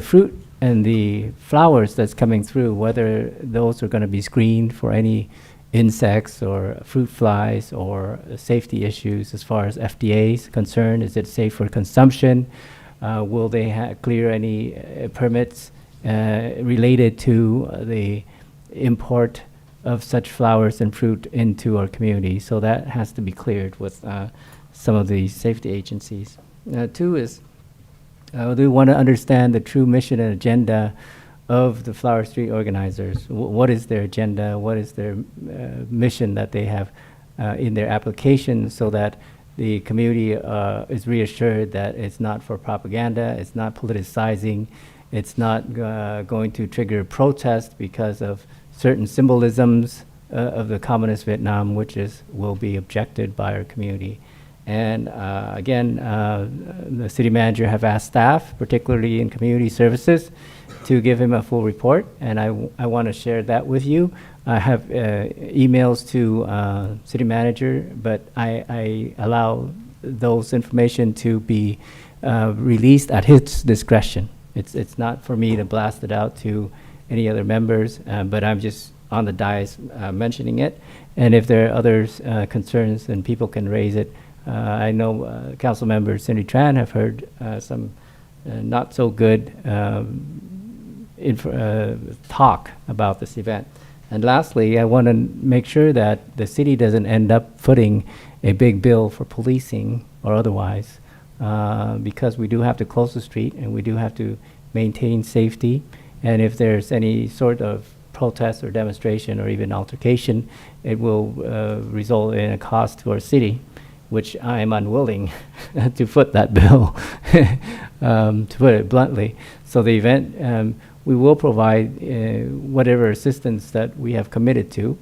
fruit and the flowers that's coming through, whether those are going to be screened for any insects or fruit flies or safety issues as far as FDA is concerned. Is it safe for consumption? Will they clear any permits related to the import of such flowers and fruit into our community? So that has to be cleared with some of the safety agencies. Two is, we want to understand the true mission and agenda of the Flower Street organizers. What is their agenda? What is their mission that they have in their application, so that the community is reassured that it's not for propaganda, it's not politicizing, it's not going to trigger protest because of certain symbolisms of the communist Vietnam, which will be objected by our community. And again, the city manager have asked staff, particularly in community services, to give him a full report, and I want to share that with you. I have emails to city manager, but I allow those information to be released at his discretion. It's not for me to blast it out to any other members, but I'm just on the dais mentioning it. And if there are others concerns, then people can raise it. I know Council Member Cindy Tran have heard some not so good talk about this event. And lastly, I want to make sure that the city doesn't end up footing a big bill for policing or otherwise, because we do have to close the street and we do have to maintain safety. And if there's any sort of protest or demonstration or even altercation, it will result in a cost to our city, which I am unwilling to foot that bill, to put it bluntly. So the event, we will provide whatever assistance that we have committed to,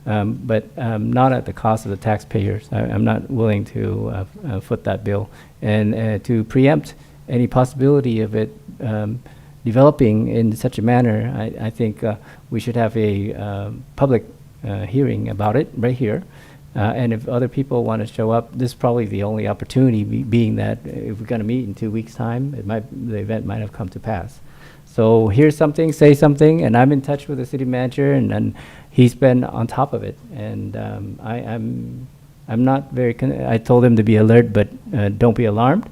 but not at the cost of the taxpayers. I'm not willing to foot that bill. And to preempt any possibility of it developing in such a manner, I think we should have a public hearing about it right here, And if other people want to show up, this is probably the only opportunity, being that if we're going to meet in 2 weeks' time, the event might have come to pass. So here's something, say something, and I'm in touch with the city manager, and he's been on top of it. And I'm not very, I told him to be alert, but don't be alarmed.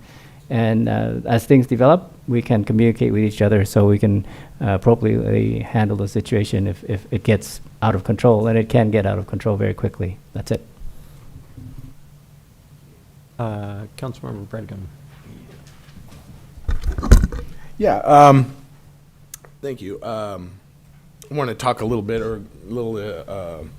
And as things develop, we can communicate with each other so we can appropriately handle the situation if it gets out of control, and it can get out of control very quickly. That's it. Councilmember Brennigan. Yeah, thank you. I want to talk a little bit, or a little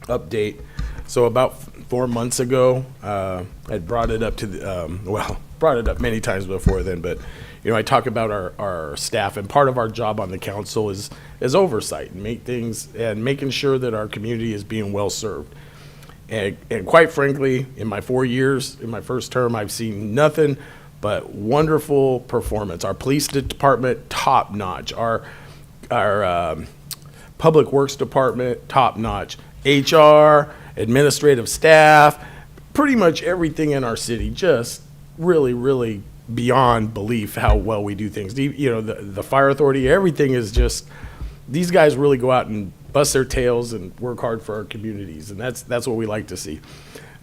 update. So about 4 months ago, I brought it up to the, brought it up many times before then, but I talk about our staff, and part of our job on the council is oversight and making sure that our community is being well served. And quite frankly, in my 4 years, in my first term, I've seen nothing but wonderful performance. Our police department, top notch. Our public works department, top notch. HR, administrative staff, pretty much everything in our city, just really, really beyond belief how well we do things. The fire authority, everything is just, these guys really go out and bust their tails and work hard for our communities, and that's what we like to see.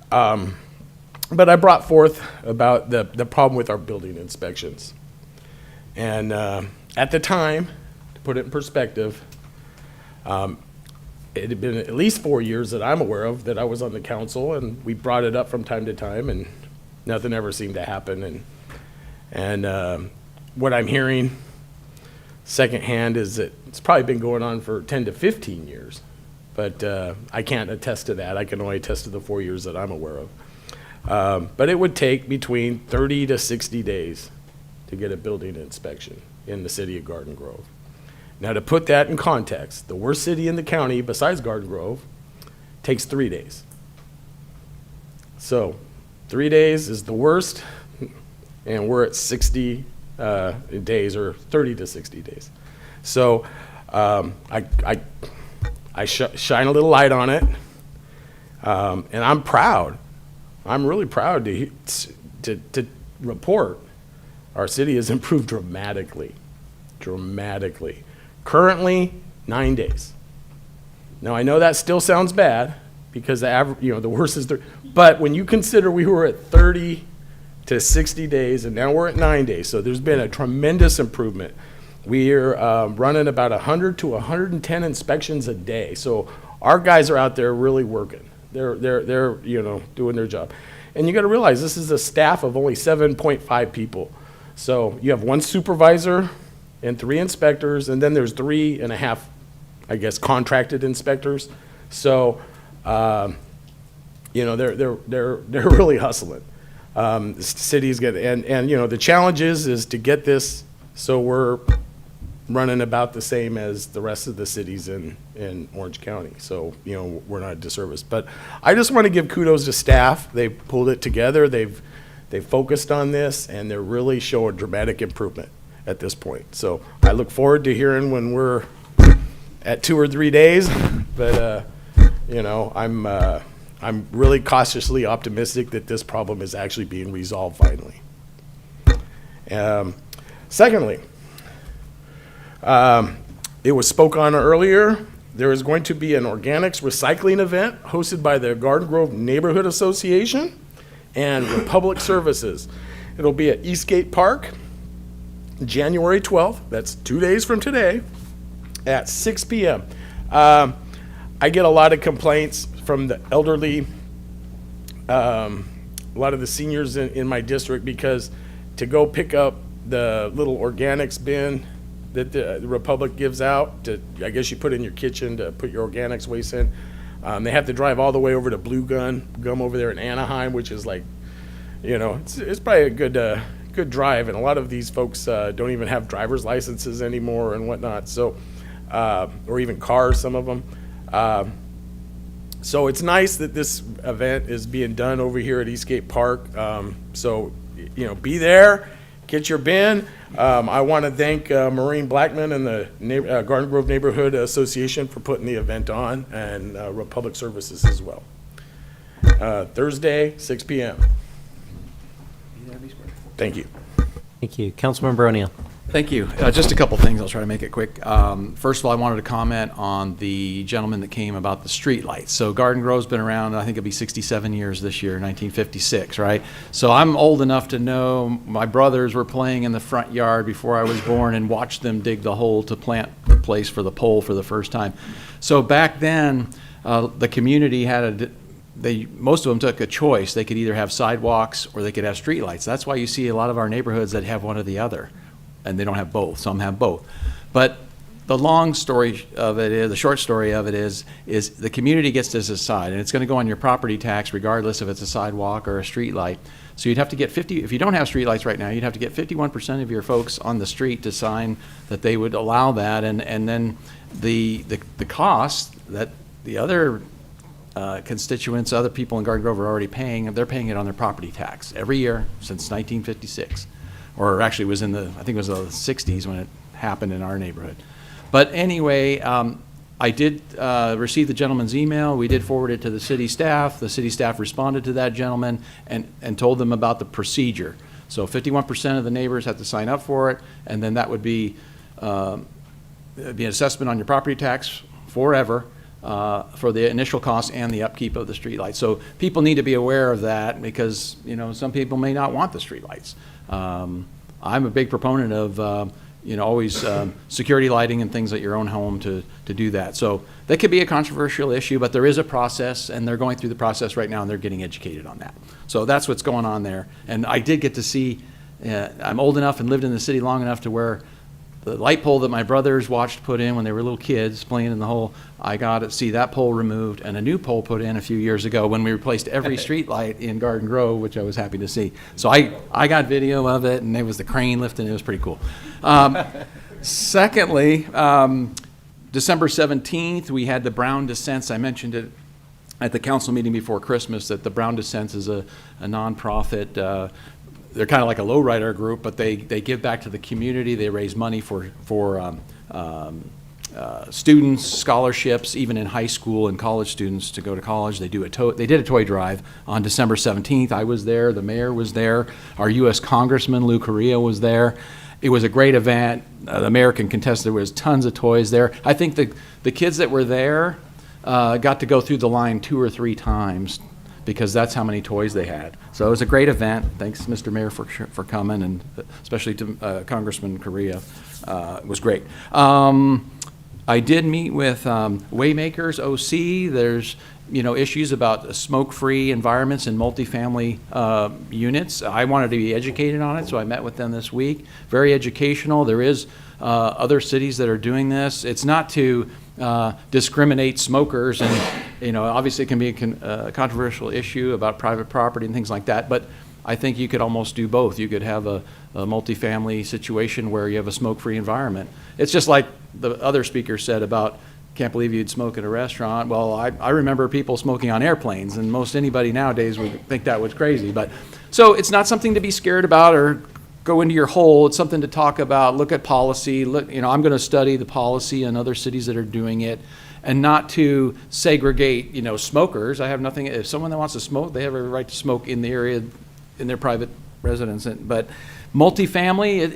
But I brought forth about the problem with our building inspections. And at the time, to put it in perspective, it had been at least 4 years that I'm aware of that I was on the council, and we brought it up from time to time, and nothing ever seemed to happen. And what I'm hearing secondhand is that it's probably been going on for 10 to 15 years. But I can't attest to that. I can only attest to the 4 years that I'm aware of. But it would take between 30 to 60 days to get a building inspection in the city of Garden Grove. Now, to put that in context, the worst city in the county besides Garden Grove takes 3 days. So 3 days is the worst, and we're at 60 days, or 30 to 60 days. So I shine a little light on it, and I'm proud. I'm really proud to report our city has improved dramatically. Currently, 9 days. Now, I know that still sounds bad because the average, the worst is 30, but when you consider we were at 30 to 60 days and now we're at 9 days, so there's been a tremendous improvement. We're running about 100 to 110 inspections a day. So our guys are out there really working. They're doing their job. And you got to realize this is a staff of only 7.5 people. So you have one supervisor and 3 inspectors, and then there's 3.5, I guess, contracted inspectors. So, they're really hustling. The city's getting, and the challenge is to get this so we're running about the same as the rest of the cities in Orange County. So, we're not a disservice. But I just want to give kudos to staff. They pulled it together. They've focused on this, and they're really showing dramatic improvement at this point. So I look forward to hearing when we're at 2 or 3 days. But, I'm really cautiously optimistic that this problem is actually being resolved finally. Secondly, it was spoke on earlier, there is going to be an organics recycling event hosted by the Garden Grove Neighborhood Association and Republic Services. It'll be at Eastgate Park, January 12th, that's 2 days from today, at 6 p.m. I get a lot of complaints from the elderly, a lot of the seniors in my district, because to go pick up the little organics bin that the Republic gives out, I guess you put in your kitchen to put your organics waste in, they have to drive all the way over to Blue Gum over there in Anaheim, which is like, it's probably a good drive, and a lot of these folks don't even have driver's licenses anymore and whatnot, so or even cars, some of them. So it's nice that this event is being done over here at Eastgate Park. So be there, get your bin. I want to thank Maureen Blackman and the Garden Grove Neighborhood Association for putting the event on, and Republic Services as well. Thursday, 6 p.m. Thank you. Thank you. Councilmember O'Neill. Thank you. Just a couple things. I'll try to make it quick. First of all, I wanted to comment on the gentleman that came about the street lights. So Garden Grove's been around, I think it'll be 67 years this year, 1956, right? So I'm old enough to know my brothers were playing in the front yard before I was born and watched them dig the hole to plant the place for the pole for the first time. So back then, the community had most of them took a choice. They could either have sidewalks or they could have street lights. That's why you see a lot of our neighborhoods that have one or the other. And they don't have both. Some have both. But the long story of it is, the short story of it is the community gets to decide, and it's going to go on your property tax regardless if it's a sidewalk or a street light. So you'd have to get 50, if you don't have street lights right now, you'd have to get 51% of your folks on the street to sign that they would allow that, and then the cost that the other constituents, other people in Garden Grove are already paying, they're paying it on their property tax every year since 1956. Or actually it was in the, I think it was the 60s when it happened in our neighborhood. But anyway, I did receive the gentleman's email. We did forward it to the city staff. The city staff responded to that gentleman and told them about the procedure. So 51% of the neighbors have to sign up for it, and then that would be an assessment on your property tax forever for the initial cost and the upkeep of the streetlights. So people need to be aware of that because, you know, some people may not want the streetlights. I'm a big proponent of, always security lighting and things at your own home to do that. So that could be a controversial issue, but there is a process, and they're going through the process right now, and they're getting educated on that. So that's what's going on there. And I did get to see, I'm old enough and lived in the city long enough to where the light pole that my brothers watched put in when they were little kids playing in the hole, I got to see that pole removed and a new pole put in a few years ago when we replaced every street light in Garden Grove, which I was happy to see. So I got video of it, and it was the crane lifting. It was pretty cool. Secondly, December 17th, we had the Brown Descents. I mentioned it at the council meeting before Christmas that the Brown Descents is a nonprofit. They're kind of like a lowrider group, but they give back to the community. They raise money for students, scholarships, even in high school and college students to go to college. They did a toy drive on December 17th. I was there. The mayor was there. Our U.S. Congressman Lou Correa was there. It was a great event. The mayor can contest there was tons of toys there. I think the kids that were there got to go through the line 2 or 3 times because that's how many toys they had. So it was a great event. Thanks, Mr. Mayor, for coming, and especially to Congressman Correa. It was great. I did meet with Waymakers OC. There's issues about smoke-free environments in multifamily units. I wanted to be educated on it, so I met with them this week. Very educational. There is other cities that are doing this. It's not to discriminate smokers, and obviously it can be a controversial issue about private property and things like that, but I think you could almost do both. You could have a multifamily situation where you have a smoke-free environment. It's just like the other speaker said about, can't believe you'd smoke at a restaurant. Well, I remember people smoking on airplanes, and most anybody nowadays would think that was crazy. But so it's not something to be scared about or go into your hole. It's something to talk about, look at policy. Look, I'm going to study the policy in other cities that are doing it, and not to segregate, smokers. I have nothing, if someone that wants to smoke, they have a right to smoke in the area, in their private residence. But multifamily, it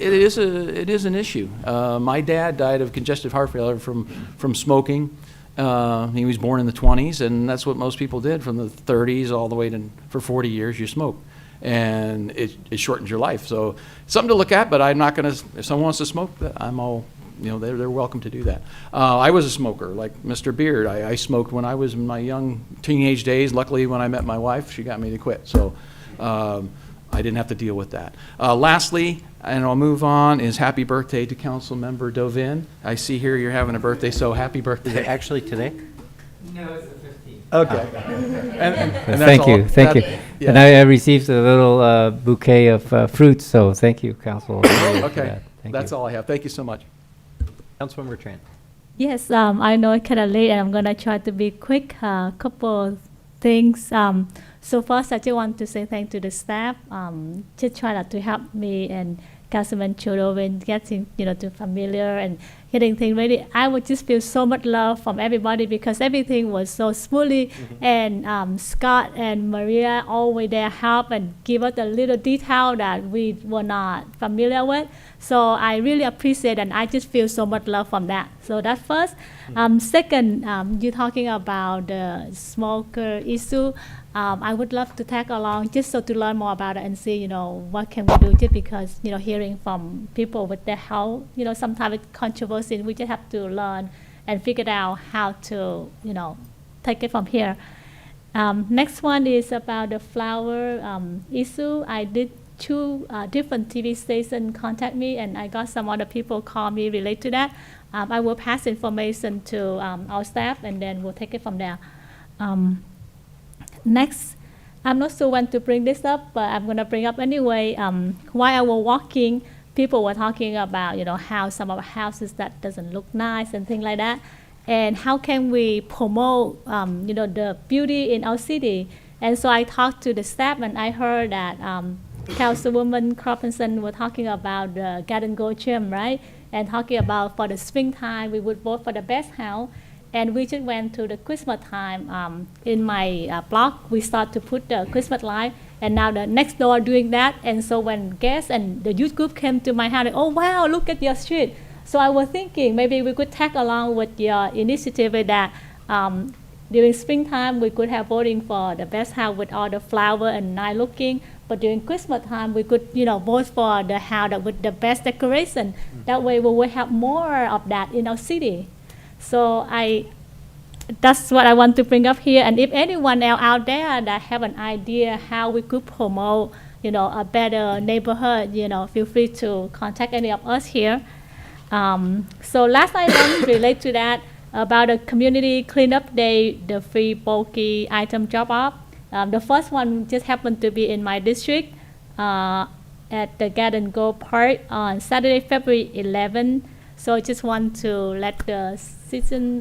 is an issue. My dad died of congestive heart failure from smoking. He was born in the 20s, and that's what most people did from the 30s all the way to, for 40 years, you smoke. And it shortens your life. So something to look at, but I'm not going to, if someone wants to smoke, I'm all, they're welcome to do that. I was a smoker, like Mr. Beard. I smoked when I was in my young teenage days. Luckily, when I met my wife, she got me to quit. So I didn't have to deal with that. Lastly, and I'll move on, is happy birthday to Council Member Dovin. I see here you're having a birthday, so happy birthday. Is it actually today? No, it's the 15th. Okay. And thank you. Yeah. And I received a little bouquet of fruits, so thank you, Council. Okay, that's all I have. Thank you so much. Councilmember Tran. Yes, I know it's kind of late, and I'm gonna try to be quick. Couple things. So first, I just want to say thank to the staff. Just try not to help me and Councilman Chodo when getting, to familiar and getting things ready. I would just feel so much love from everybody because everything was so smoothly. And Scott and Maria always there help and give us a little detail that we were not familiar with. So I really appreciate and I just feel so much love from that. So that's first. Second, you're talking about the smoker issue. I would love to tag along just so to learn more about it and see, what can we do just because, hearing from people with their health, sometimes it's controversy. We just have to learn and figure out how to, take it from here. Next one is about the flower issue. I did 2 different TV stations contact me and I got some other people call me related to that. I will pass information to our staff and then we'll take it from there. Next, I'm not sure when to bring this up, but I'm going to bring up anyway. While I was walking, people were talking about, how some of the houses that doesn't look nice and things like that. And how can we promote, the beauty in our city? And so I talked to the staff and I heard that Councilwoman Croppenson was talking about the Garden Grove Gym, right? And talking about for the springtime, we would vote for the best house. And we just went to the Christmas time. In my block, we start to put the Christmas light, and now the next door are doing that. And so when guests and the youth group came to my house, oh wow, look at your street. So I was thinking maybe we could tag along with your initiative with that. During springtime, we could have voting for the best house with all the flower and nice looking. But during Christmas time, we could, vote for the house that with the best decoration. That way we will have more of that in our city. So that's what I want to bring up here. And if anyone else out there that have an idea how we could promote, a better neighborhood, feel free to contact any of us here. So last item relate to that about the community cleanup day, the free bulky item drop off. The first one just happened to be in my district at the Garden Grove Park on Saturday, February 11. So I just want to let the citizen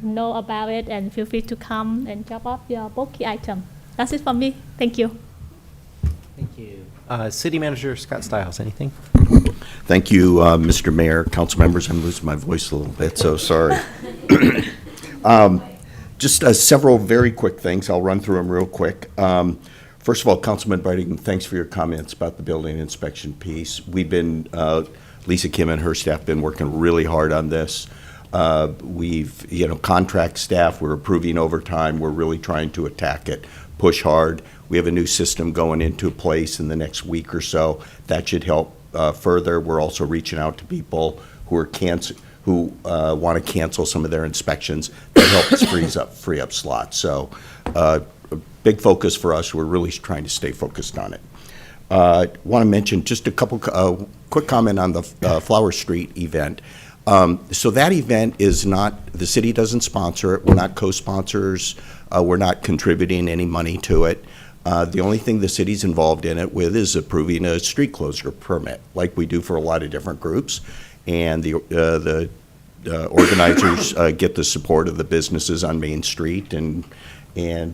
know about it and feel free to come and drop off your bulky item. That's it from me. Thank you. Thank you. City Manager Scott Stiles, anything? Thank you, Mr. Mayor, council members. I'm losing my voice a little bit, so sorry. Just several very quick things. I'll run through them real quick. First of all, Councilman Biting, thanks for your comments about the building inspection piece. We've been, Lisa Kim and her staff been working really hard on this. We've, contract staff, we're approving overtime. We're really trying to attack it, push hard. We have a new system going into place in the next week or so. That should help further. We're also reaching out to people who are want to cancel some of their inspections. That helps free up slots. So a big focus for us. We're really trying to stay focused on it. Want to mention just a couple quick comment on the Flower Street event. So that event is not, the city doesn't sponsor it. We're not co-sponsors. We're not contributing any money to it. The only thing the city's involved in it with is approving a street closure permit, like we do for a lot of different groups. And the organizers get the support of the businesses on Main Street and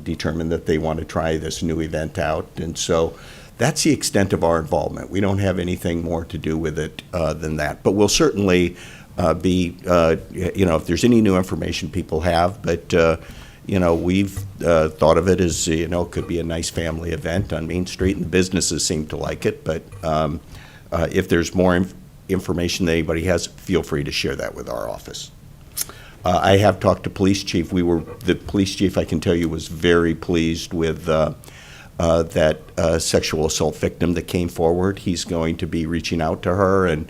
determine that they want to try this new event out. And so that's the extent of our involvement. We don't have anything more to do with it than that. But we'll certainly if there's any new information people have, but we've thought of it as, it could be a nice family event on Main Street, and the businesses seem to like it. But if there's more information that anybody has, feel free to share that with our office. I have talked to police chief. The police chief, I can tell you, was very pleased with that sexual assault victim that came forward. He's going to be reaching out to her and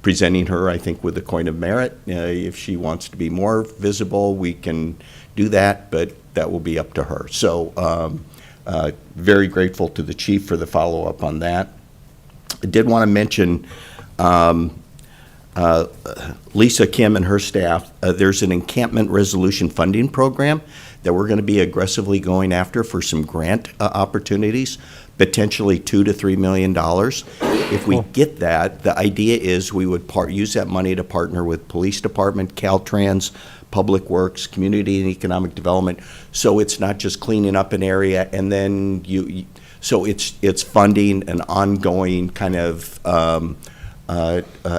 presenting her, I think, with a coin of merit. If she wants to be more visible, we can do that, but that will be up to her. So very grateful to the chief for the follow-up on that. I did want to mention Lisa Kim and her staff. There's an encampment resolution funding program that we're going to be aggressively going after for some grant opportunities, potentially $2 to $3 million. If we get that, the idea is we would use that money to partner with police department, Caltrans, Public Works, Community and Economic Development. So it's not just cleaning up an area and then so it's funding an ongoing kind of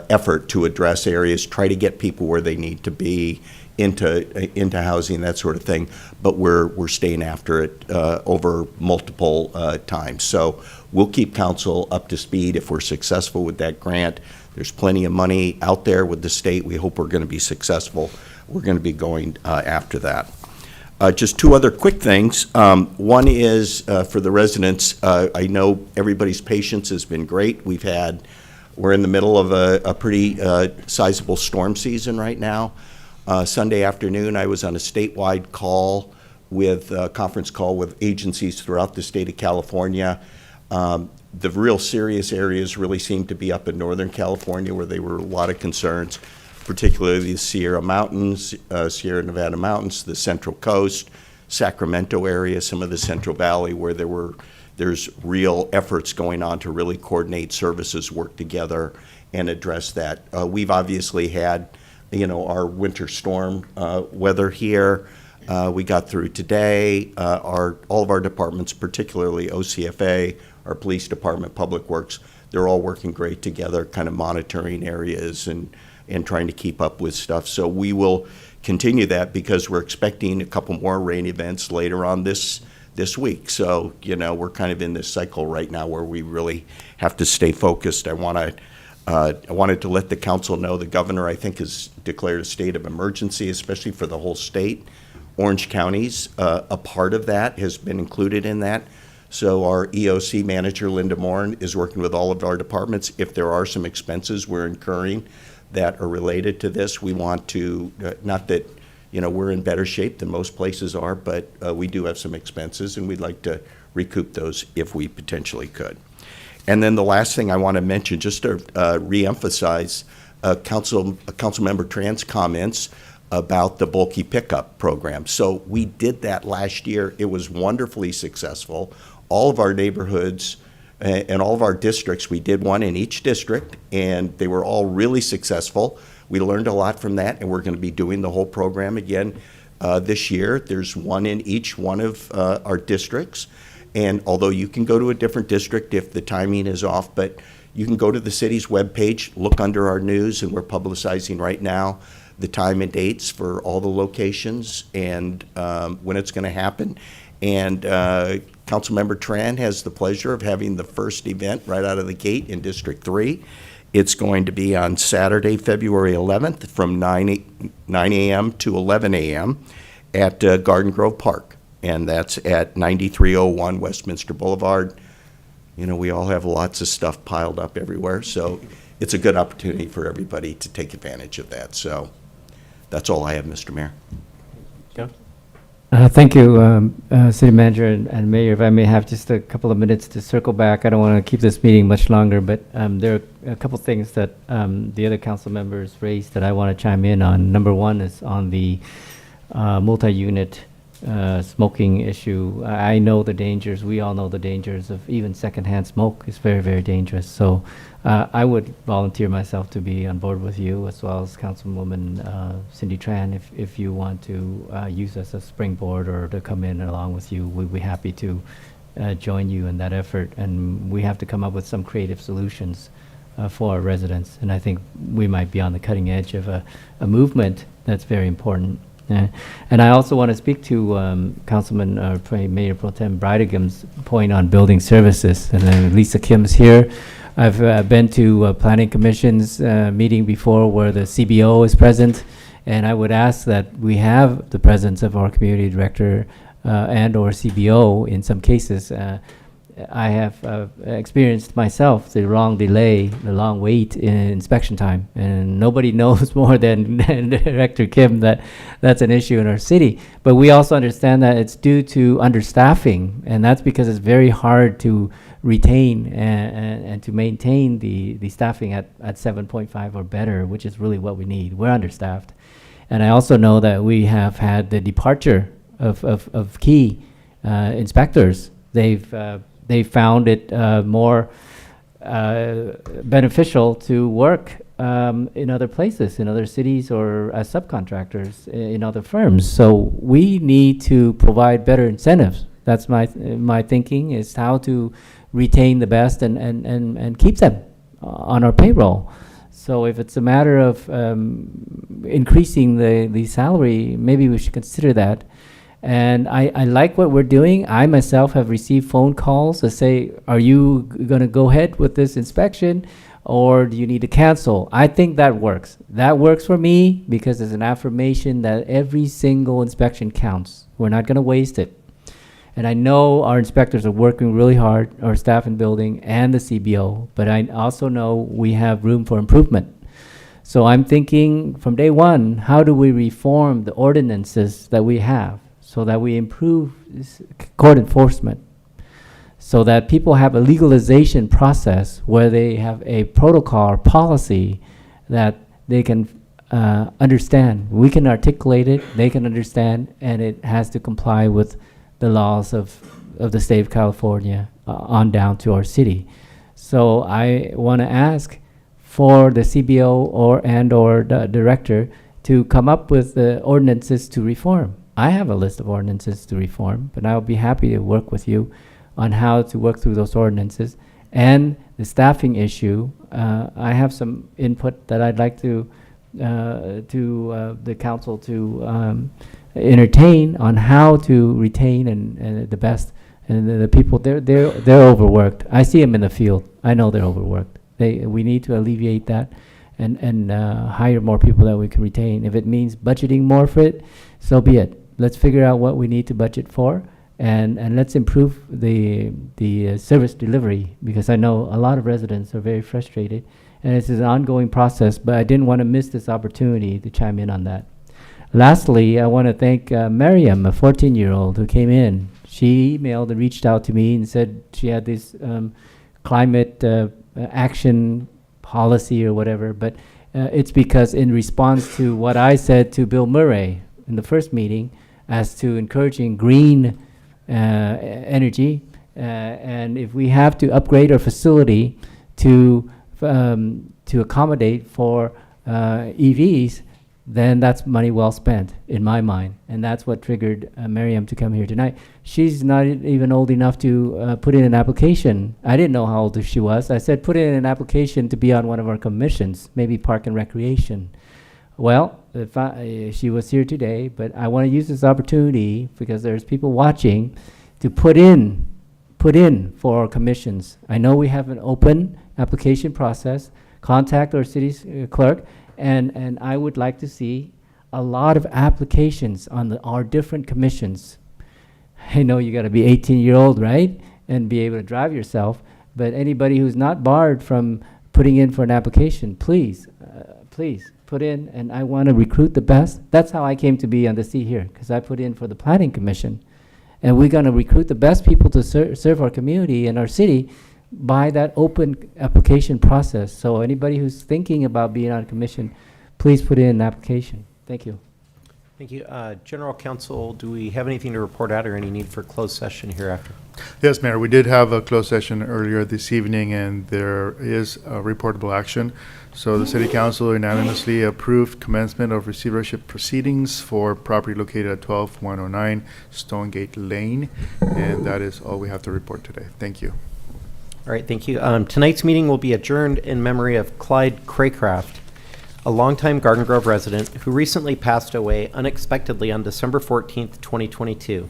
effort to address areas, try to get people where they need to be into housing, that sort of thing. But we're staying after it over multiple times. So we'll keep council up to speed if we're successful with that grant. There's plenty of money out there with the state. We hope we're going to be successful. We're going to be going after that. Just two other quick things. One is for the residents. I know everybody's patience has been great. We're in the middle of a pretty sizable storm season right now. Sunday afternoon, I was on a statewide conference call with agencies throughout the state of California. The real serious areas really seem to be up in Northern California, where there were a lot of concerns, particularly the Sierra Mountains, Sierra Nevada Mountains, the Central Coast, Sacramento area, some of the Central Valley, where there's real efforts going on to really coordinate services, work together, and address that. We've obviously had, our winter storm weather here. We got through today. All of our departments, particularly OCFA, our police department, Public Works, they're all working great together, kind of monitoring areas and trying to keep up with stuff. So we will continue that because we're expecting a couple more rain events later on this week. So, we're kind of in this cycle right now where we really have to stay focused. I wanted to let the council know the governor, I think, has declared a state of emergency, especially for the whole state. Orange County's a part of that, has been included in that. So our EOC manager, Linda Morin, is working with all of our departments. If there are some expenses we're incurring that are related to this, we want to, not that, we're in better shape than most places are, but we do have some expenses, and we'd like to recoup those if we potentially could. And then the last thing I want to mention, just to reemphasize Councilmember Tran's comments about the bulky pickup program. So we did that last year. It was wonderfully successful. All of our neighborhoods and all of our districts, we did one in each district, and they were all really successful. We learned a lot from that, and we're going to be doing the whole program again this year. There's one in each one of our districts. And although you can go to a different district if the timing is off, but you can go to the city's webpage, look under our news, and we're publicizing right now the time and dates for all the locations and when it's going to happen. And Councilmember Tran has the pleasure of having the first event right out of the gate in District 3. It's going to be on Saturday, February 11th from 9 a.m. to 11 a.m. at Garden Grove Park. And that's at 9301 Westminster Boulevard. We all have lots of stuff piled up everywhere, so it's a good opportunity for everybody to take advantage of that. So that's all I have, Mr. Mayor. Joe? Thank you, City Manager and Mayor. If I may have just a couple of minutes to circle back. I don't want to keep this meeting much longer, but there are a couple things that the other council members raised that I want to chime in on. Number one is on the multi-unit smoking issue. I know the dangers. We all know the dangers of even secondhand smoke. It's very, very dangerous. So I would volunteer myself to be on board with you, as well as Councilwoman Cindy Tran, if you want to use us as a springboard or to come in along with you. We'd be happy to join you in that effort. And we have to come up with some creative solutions for our residents. And I think we might be on the cutting edge of a movement that's very important. And I also want to speak to Councilman Mayor Pro Tem Bridegam's point on building services. And then Lisa Kim's here. I've been to Planning Commission's meeting before where the CBO is present, and I would ask that we have the presence of our community director and or CBO in some cases. I have experienced myself the long delay, the long wait in inspection time, and nobody knows more than Director Kim that that's an issue in our city. But we also understand that it's due to understaffing, and that's because it's very hard to retain and to maintain the staffing at 7.5 or better, which is really what we need. We're understaffed. And I also know that we have had the departure of key inspectors. They found it more beneficial to work in other places, in other cities, or as subcontractors in other firms. So we need to provide better incentives. That's my thinking, is how to retain the best and keep them on our payroll. So if it's a matter of increasing the salary, maybe we should consider that. And I like what we're doing. I myself have received phone calls that say, are you going to go ahead with this inspection, or do you need to cancel? I think that works. That works for me because it's an affirmation that every single inspection counts. We're not going to waste it. And I know our inspectors are working really hard, our staff in building and the CBO, but I also know we have room for improvement. So I'm thinking from day one, how do we reform the ordinances that we have so that we improve court enforcement, so that people have a legalization process where they have a protocol or policy that they can understand. We can articulate it, they can understand, and it has to comply with the laws of the state of California on down to our city. So I want to ask for the CBO or the director to come up with the ordinances to reform. I have a list of ordinances to reform, but I'll be happy to work with you on how to work through those ordinances. And the staffing issue, I have some input that I'd like to the council to entertain on how to retain and the best. And the people, they're overworked. I see them in the field. I know they're overworked. We need to alleviate that and hire more people that we can retain. If it means budgeting more for it, so be it. Let's figure out what we need to budget for, and let's improve the service delivery, because I know a lot of residents are very frustrated, and it's an ongoing process, but I didn't want to miss this opportunity to chime in on that. Lastly, I want to thank Miriam, a 14-year-old who came in. She emailed and reached out to me and said she had this climate action policy or whatever, but it's because in response to what I said to Bill Murray in the first meeting as to encouraging green energy, and if we have to upgrade our facility to accommodate for EVs, then that's money well spent in my mind. And that's what triggered Miriam to come here tonight. She's not even old enough to put in an application. I didn't know how old she was. I said, put in an application to be on one of our commissions, maybe Park and Recreation. Well, she was here today, but I want to use this opportunity, because there's people watching, to put in for our commissions. I know we have an open application process. Contact our city's clerk, and I would like to see a lot of applications on our different commissions. I know you got to be 18-year-old, right, and be able to drive yourself, but anybody who's not barred from putting in for an application, please put in, and I want to recruit the best. That's how I came to be on the seat here, because I put in for the Planning Commission, and we're going to recruit the best people to serve our community and our city by that open application process. So anybody who's thinking about being on a commission, please put in an application. Thank you. Thank you. General Counsel, do we have anything to report out or any need for closed session hereafter? Yes, Mayor, we did have a closed session earlier this evening, and there is a reportable action. So the City Council unanimously approved commencement of receivership proceedings for property located at 12109 Stonegate Lane, and that is all we have to report today. Thank you. All right, thank you. Tonight's meeting will be adjourned in memory of Clyde Craycraft, a longtime Garden Grove resident who recently passed away unexpectedly on December 14th, 2022.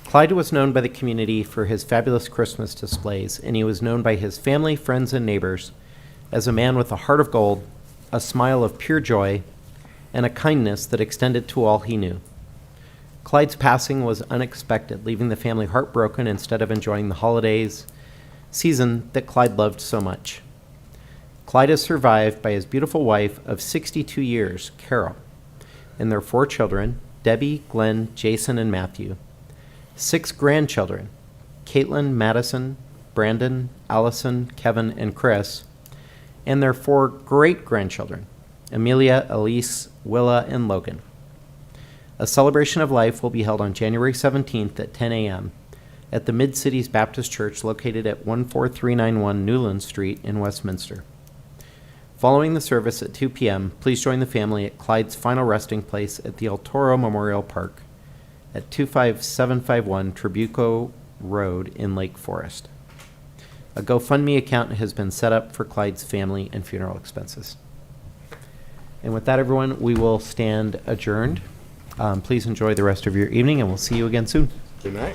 Clyde was known by the community for his fabulous Christmas displays, and he was known by his family, friends, and neighbors as a man with a heart of gold, a smile of pure joy, and a kindness that extended to all he knew. Clyde's passing was unexpected, leaving the family heartbroken instead of enjoying the holidays season that Clyde loved so much. Clyde is survived by his beautiful wife of 62 years, Carol, and their 4 children, Debbie, Glenn, Jason, and Matthew. 6 grandchildren, Caitlin, Madison, Brandon, Allison, Kevin, and Chris, and their 4 great-grandchildren, Amelia, Elise, Willa, and Logan. A celebration of life will be held on January 17th at 10 a.m. at the Mid-Cities Baptist Church located at 14391 Newland Street in Westminster. Following the service at 2 p.m., please join the family at Clyde's final resting place at the El Toro Memorial Park at 25751 Trabuco Road in Lake Forest. A GoFundMe account has been set up for Clyde's family and funeral expenses. And with that, everyone, we will stand adjourned. Please enjoy the rest of your evening, and we'll see you again soon. Good night.